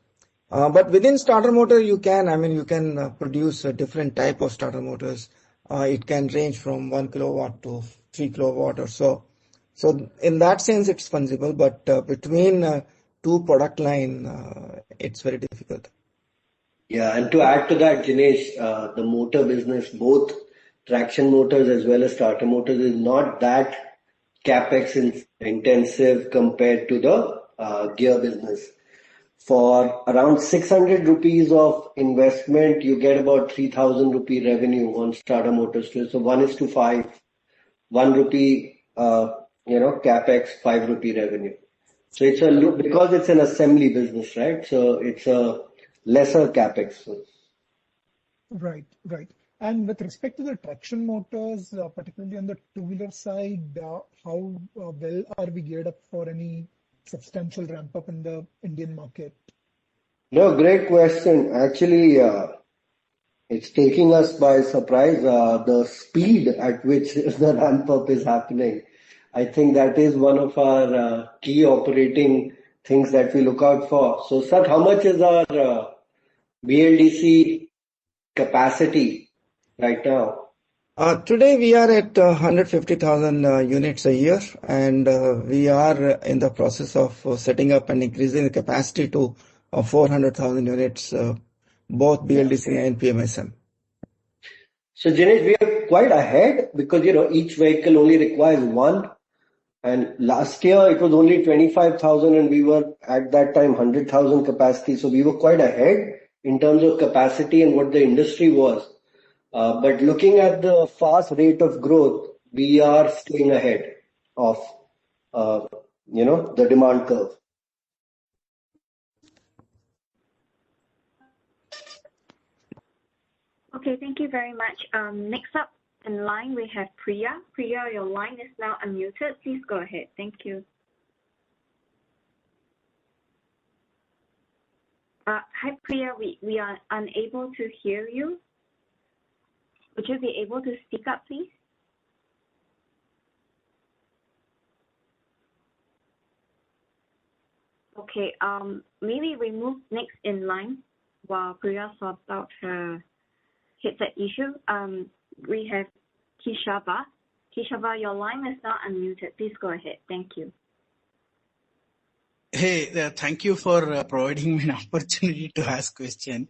But within starter motor, you can produce a different type of starter motors. It can range from 1 kilowatt to 3 kilowatt or so. So in that sense, it's fungible, but between two product line, it's very difficult. Yeah, and to add to that, Jinesh, the motor business, both traction motors as well as starter motors, is not that capex intensive compared to the gear business. For around 600 rupees of investment, you get about 3,000 rupee revenue on starter motors. So 1:5, 1 rupee, capex, 5 rupee revenue. So it's because it's an assembly business, right? So it's a lesser capex. Right. And with respect to the traction motors, particularly on the two-wheeler side, how well are we geared up for any substantial ramp up in the Indian market? No, great question. Actually, it's taking us by surprise, the speed at which the ramp up is happening. I think that is one of our key operating things that we look out for. So, Sat, how much is our BLDC capacity right now? Today we are at 150,000 units a year, and we are in the process of setting up and increasing the capacity to 400,000 units, both BLDC and PMSM. So, Jinesh, we are quite ahead because each vehicle only requires one. And last year it was only 25,000, and we were at that time 100,000 capacity. So we were quite ahead in terms of capacity and what the industry was. But looking at the fast rate of growth, we are staying ahead of, the demand curve. Okay, thank you very much. Next up in line, we have Priya. Priya, your line is now unmuted. Please go ahead. Thank you. Hi, Priya. We are unable to hear you. Would you be able to speak up, please? Okay, maybe we move next in line while Priya sorts out her headset issue. We have Kishava. Kishava, your line is now unmuted. Please go ahead. Thank you. Hey, thank you for providing me an opportunity to ask question.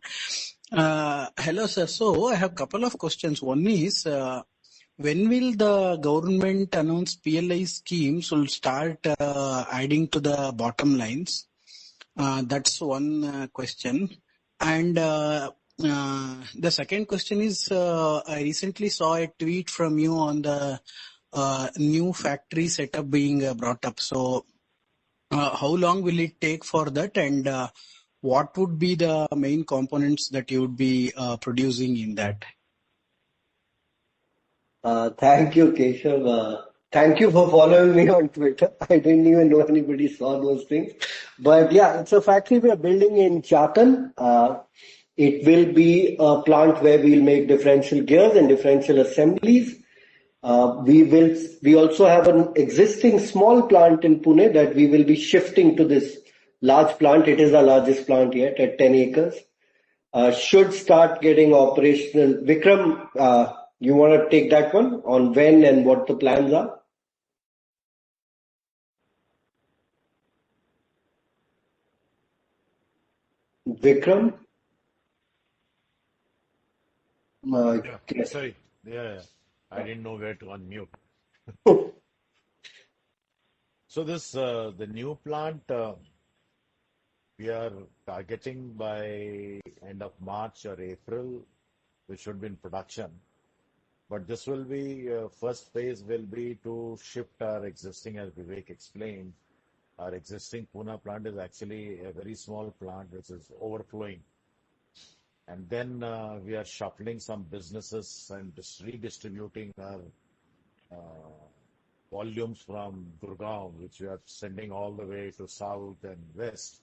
Hello, sir. So I have a couple of questions. One is, when will the government announce PLI schemes will start adding to the bottom lines? That's one question. And the second question is, I recently saw a tweet from you on the new factory setup being brought up. So how long will it take for that, and what would be the main components that you would be producing in that? Thank you, Keshav. Thank you for following me on Twitter. I didn't even know anybody saw those things. But yeah, it's a factory we are building in Chakan. It will be a plant where we'll make differential gears and differential assemblies. We also have an existing small plant in Pune that we will be shifting to this large plant. It is our largest plant yet at 10 acres. Should start getting operational. Vikram, you want to take that one on when and what the plans are? Vikram? Yeah, sorry. Yeah, I didn't know where to unmute. So this the new plant we are targeting by end of March or April, which should be in production. But this will be first phase will be to shift our existing, as Vivek explained, our existing Pune plant is actually a very small plant which is overflowing. And then we are shuffling some businesses and redistributing our volumes from Gurgaon, which we are sending all the way to south and west.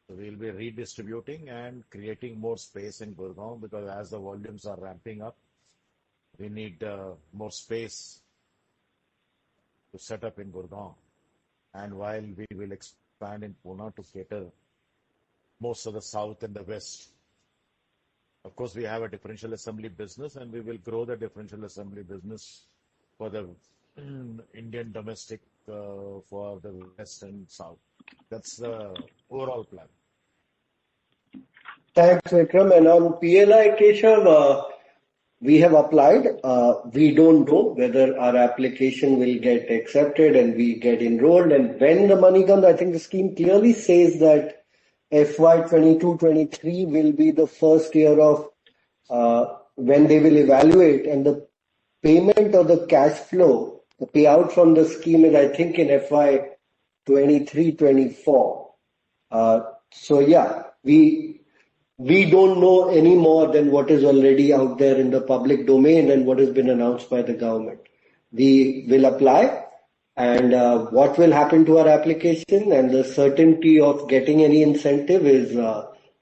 So we'll be redistributing and creating more space in Gurgaon because as the volumes are ramping up, we need more space to set up in Gurgaon. And while we will expand in Pune to cater most of the south and the west. Of course, we have a differential assembly business and we will grow the differential assembly business for the Indian domestic for the west and south. That's the overall plan. Thanks, Vikram. And on PLI, Keshav, we have applied. We don't know whether our application will get accepted and we get enrolled. And when the money comes, I think the scheme clearly says that FY 22-23 will be the first year of when they will evaluate, and the payment or the cash flow, the payout from the scheme is, I think, in FY 23-24. So yeah, we don't know any more than what is already out there in the public domain and what has been announced by the government. We will apply. And what will happen to our application and the certainty of getting any incentive is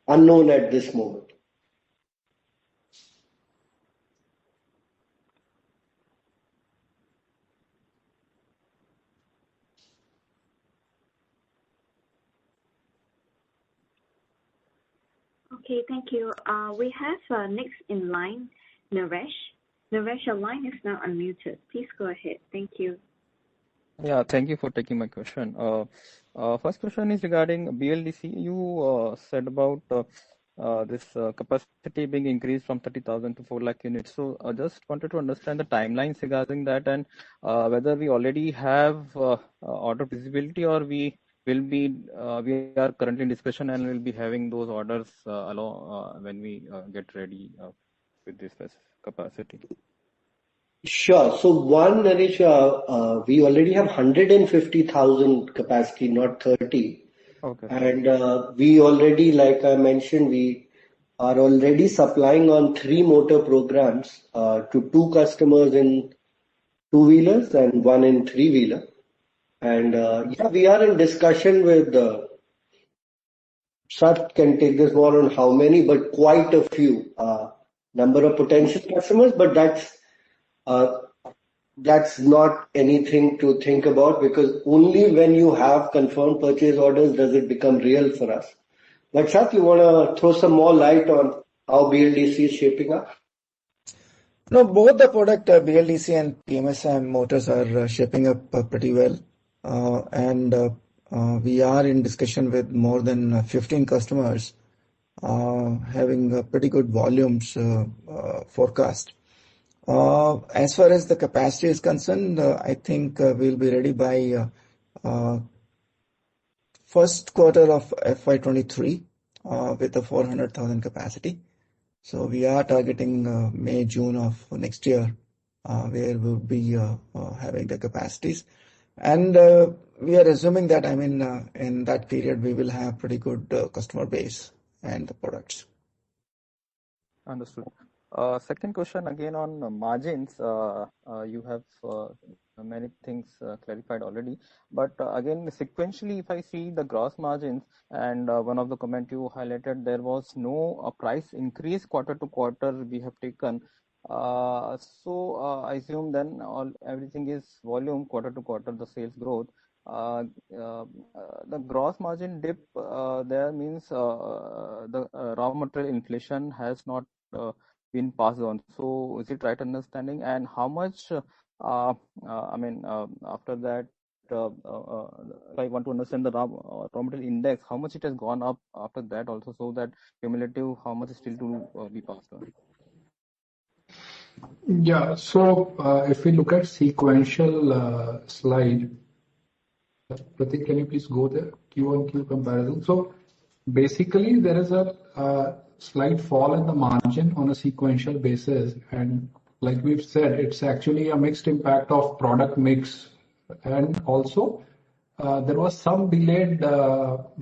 unknown at this moment. Okay, thank you. We have next in line, Naresh. Naresh, your line is now unmuted. Please go ahead. Thank you. Yeah, thank you for taking my question. First question is regarding BLDC. You said about this capacity being increased from 30,000 to 4 lakh units. So I just wanted to understand the timelines regarding that and whether we already have order visibility or we are currently in discussion and will be having those orders along when we get ready with this capacity. Sure. So one, Naresh, we already have 150,000 capacity, not 30. Okay. And we already, like I mentioned, we are already supplying on 3 motor programs to 2 customers in 2-wheelers and 1 in 3-wheeler. And yeah, we are in discussion with Sat can take this more on how many, but quite a few number of potential customers, but that's not anything to think about because only when you have confirmed purchase orders does it become real for us. But Sat, you want to throw some more light on how BLDC is shaping up? No, both the product BLDC and PMSM motors are shaping up pretty well. And we are in discussion with more than 15 customers having pretty good volumes forecast. As far as the capacity is concerned, I think we'll be ready by first quarter of FY 23 with a 400,000 capacity. So we are targeting May, June of next year where we'll be having the capacities. And we are assuming that, in that period, we will have pretty good customer base and the products. Understood. Second question again on margins. You have many things clarified already, but again, sequentially, if I see the gross margins and one of the comment you highlighted, there was no price increase quarter to quarter we have taken. So I assume then everything is volume quarter to quarter, the sales growth. The gross margin dip there means the raw material inflation has not been passed on. So is it right understanding? And how much? After that, if I want to understand the raw material index, how much it has gone up after that also, so that cumulative, how much is still to be passed on? Yeah. So if we look at sequential slide, Pratik, can you please go there? Q1Q comparison. So basically, there is a slight fall in the margin on a sequential basis, and like we've said, it's actually a mixed impact of product mix, and also there was some delayed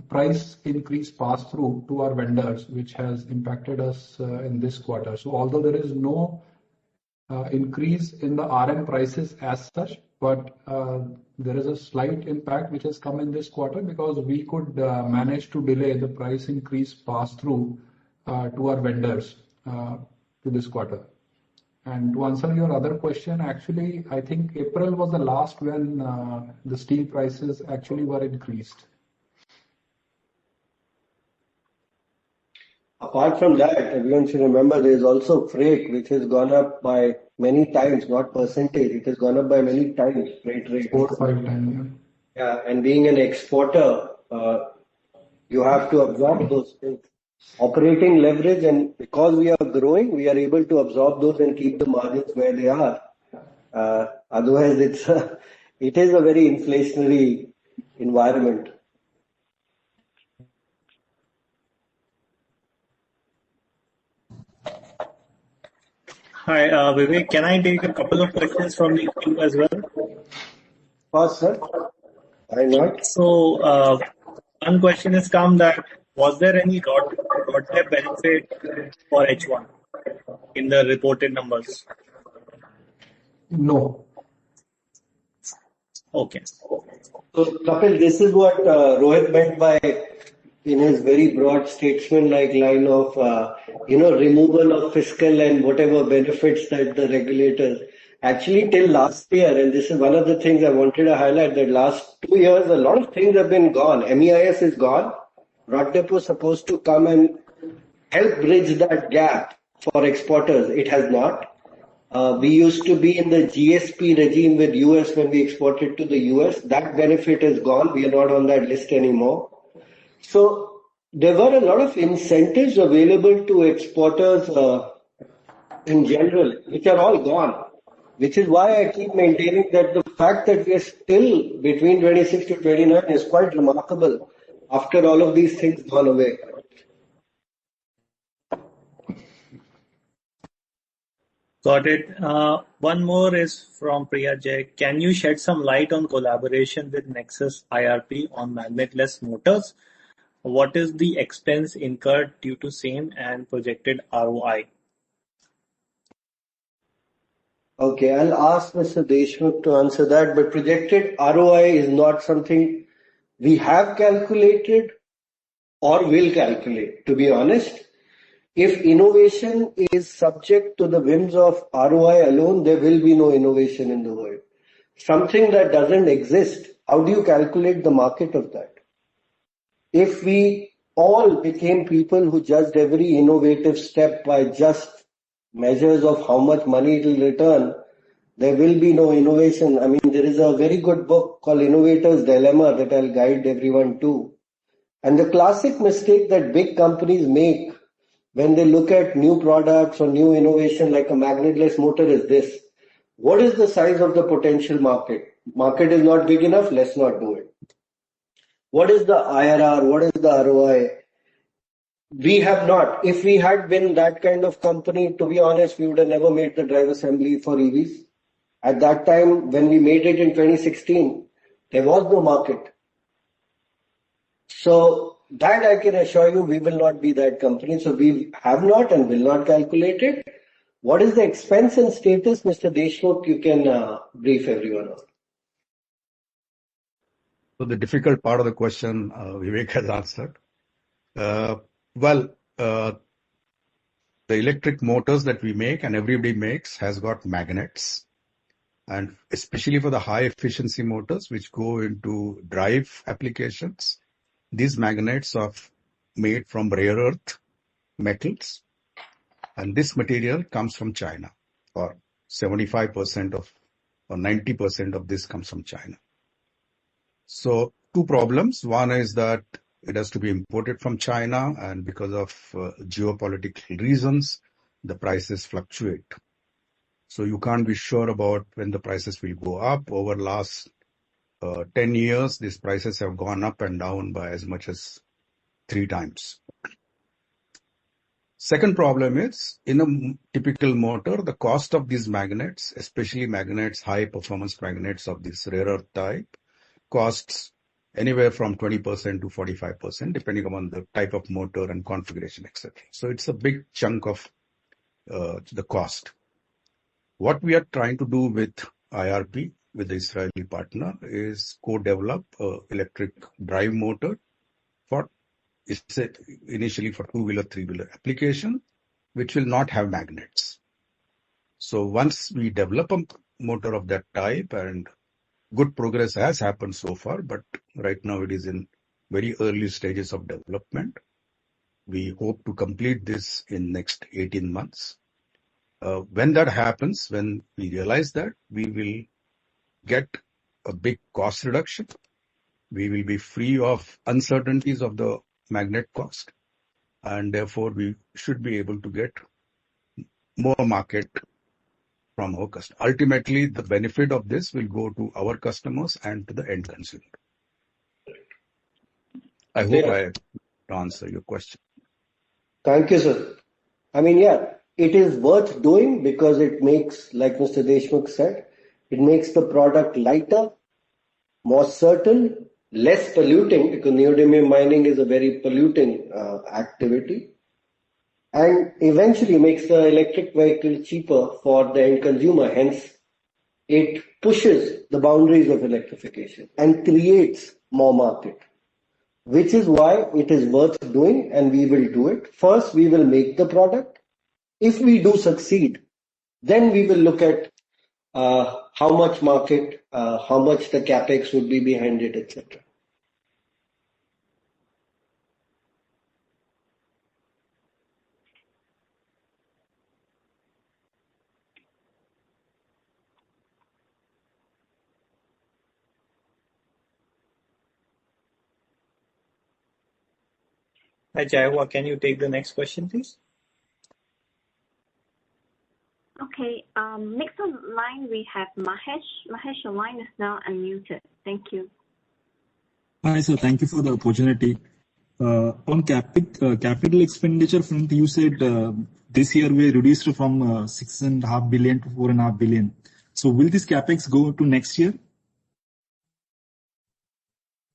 price increase pass through to our vendors, which has impacted us in this quarter. So although there is no increase in the RM prices as such, but there is a slight impact which has come in this quarter because we could manage to delay the price increase pass through to our vendors to this quarter. And to answer your other question, actually, I think April was the last when the steel prices actually were increased. Apart from that, everyone should remember there is also freight, which has gone up by many times, not percentage. It has gone up by many times, freight rate. 4 or 5 times. Yeah, and being an exporter, you have to absorb those things. Operating leverage, and because we are growing, we are able to absorb those and keep the margins where they are. Otherwise, it is a very inflationary environment. Hi, Vivek, can I take a couple of questions from the queue as well? First, sir. Why not? So, one question has come that was there any RoDTEP benefit for H1 in the reported numbers? No. Okay. So, Kapil, this is what Rohit meant by, in his very broad statesman-like line of, removal of fiscal and whatever benefits that the regulators. Actually, till last year, and this is one of the things I wanted to highlight, that last 2 years, a lot of things have been gone. MEIS is gone. RoDTEP was supposed to come and help bridge that gap for exporters. It has not. We used to be in the GSP regime with US when we exported to the US. That benefit is gone. We are not on that list anymore. So there were a lot of incentives available to exporters in general, which are all gone. Which is why I keep maintaining that the fact that we are still between 26 to 29 is quite remarkable after all of these things gone away. Got it. One more is from Priya Jay. Can you shed some light on collaboration with Nexus IRP on magnetless motors? What is the expense incurred due to same and projected ROI? Okay, I'll ask Mr. Deshmukh to answer that, but projected ROI is not something we have calculated or will calculate, to be honest. If innovation is subject to the whims of ROI alone, there will be no innovation in the world. Something that doesn't exist, how do you calculate the market of that? If we all became people who judged every innovative step by just measures of how much money it will return, there will be no innovation. I mean, there is a very good book called Innovator's Dilemma that I'll guide everyone to. And the classic mistake that big companies make when they look at new products or new innovation like a magnetless motor is this. What is the size of the potential market? Market is not big enough, let's not do it. What is the IRR? What is the ROI? We have not. If we had been that kind of company, to be honest, we would have never made the drive assembly for EVs. At that time, when we made it in 2016, There was no market. So that I can assure you, we will not be that company. So we have not and will not calculate it. What is the expense and status, Mr. Deshmukh? You can brief everyone on. So the difficult part of the question, Vivek has answered. The electric motors that we make and everybody makes has got magnets. And especially for the high efficiency motors, which go into drive applications, these magnets are made from rare earth metals. And this material comes from China, or 75% of, or 90% of this comes from China. So two problems. One is that it has to be imported from China, and because of geopolitical reasons, the prices fluctuate. So you can't be sure about when the prices will go up. Over last 10 years, these prices have gone up and down by as much as 3 times. Second problem is, in a typical motor, the cost of these magnets, especially magnets, high performance magnets of this rare earth type, costs anywhere from 20% to 45%, depending upon the type of motor and configuration, etc. So it's a big chunk of the cost. What we are trying to do with IRP, with the Israeli partner, is co-develop electric drive motor for initially for 2-wheeler, 3-wheeler application, which will not have magnets. So once we develop a motor of that type, and good progress has happened so far, but right now it is in very early stages of development. We hope to complete this in next 18 months. When that happens, when we realize that, we will get a big cost reduction. We will be free of uncertainties of the magnet cost, and therefore we should be able to get more market from our customer. Ultimately, the benefit of this will go to our customers and to the end consumer. I hope I answer your question. Thank you, sir. I mean, yeah, it is worth doing because it makes, like Mr. Deshmukh said, it makes the product lighter, more certain, less polluting, because neodymium mining is a very polluting activity, and eventually makes the electric vehicle cheaper for the end consumer. Hence, it pushes the boundaries of electrification and creates more market, which is why it is worth doing, and we will do it. First, we will make the product. If we do succeed, then we will look at how much market, how much the capex would be behind it, etc. Hi, Jaiwa, can you take the next question, please? Okay, next on the line we have Mahesh. Mahesh, your line is now unmuted. Thank you. Hi, sir. Thank you for the opportunity. On capital expenditure front, you said this year we reduced from 6.5 billion to 4.5 billion. So will this capex go to next year?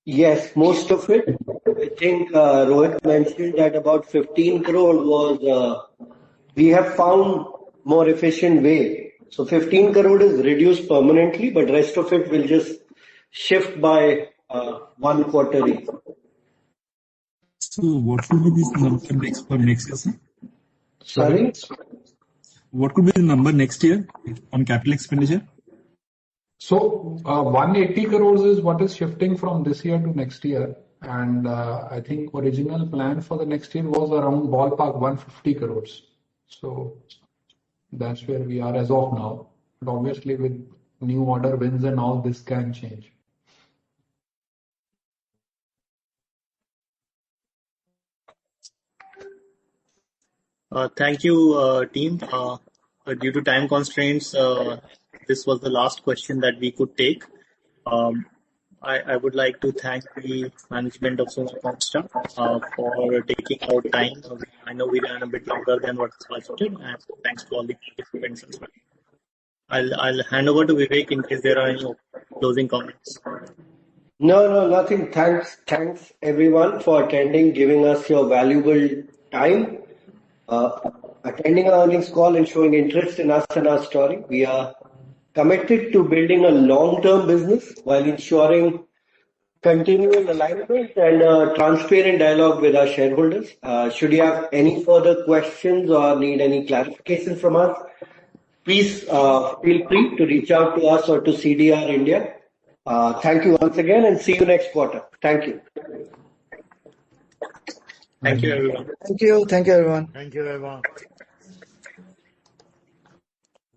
Yes, most of it. I think Rohit mentioned that about 15 crore was, we have found more efficient way. So 15 crore is reduced permanently, but rest of it will just shift by 1 quarter each. So what will be this number for next year, sir? Sorry? What could be the number next year on capital expenditure? So 180 crores is what is shifting from this year to next year. And I think original plan for the next year was around ballpark 150 crores. So that's where we are as of now. But obviously with new order wins and all, this can change. Thank you, team. Due to time constraints, this was the last question that we could take. I would like to thank the management of Sona Comstar for taking out time. I know we ran a bit longer than what was budgeted, and thanks to all the participants as well. I'll hand over to Vivek in case there are any closing comments. No, nothing. Thanks everyone for attending, giving us your valuable time, attending our earnings call and showing interest in us and our story. We are committed to building a long-term business while ensuring continual alignment and transparent dialogue with our shareholders. Should you have any further questions or need any clarification from us, please feel free to reach out to us or to CDR India. Thank you once again and see you next quarter. Thank you. Thank you, everyone. Thank you. Thank you, everyone. Thank you, everyone. Thank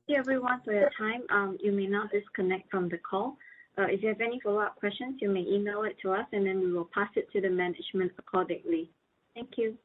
you everyone for your time. You may now disconnect from the call. If you have any follow-up questions, you may email it to us and then we will pass it to the management accordingly. Thank you.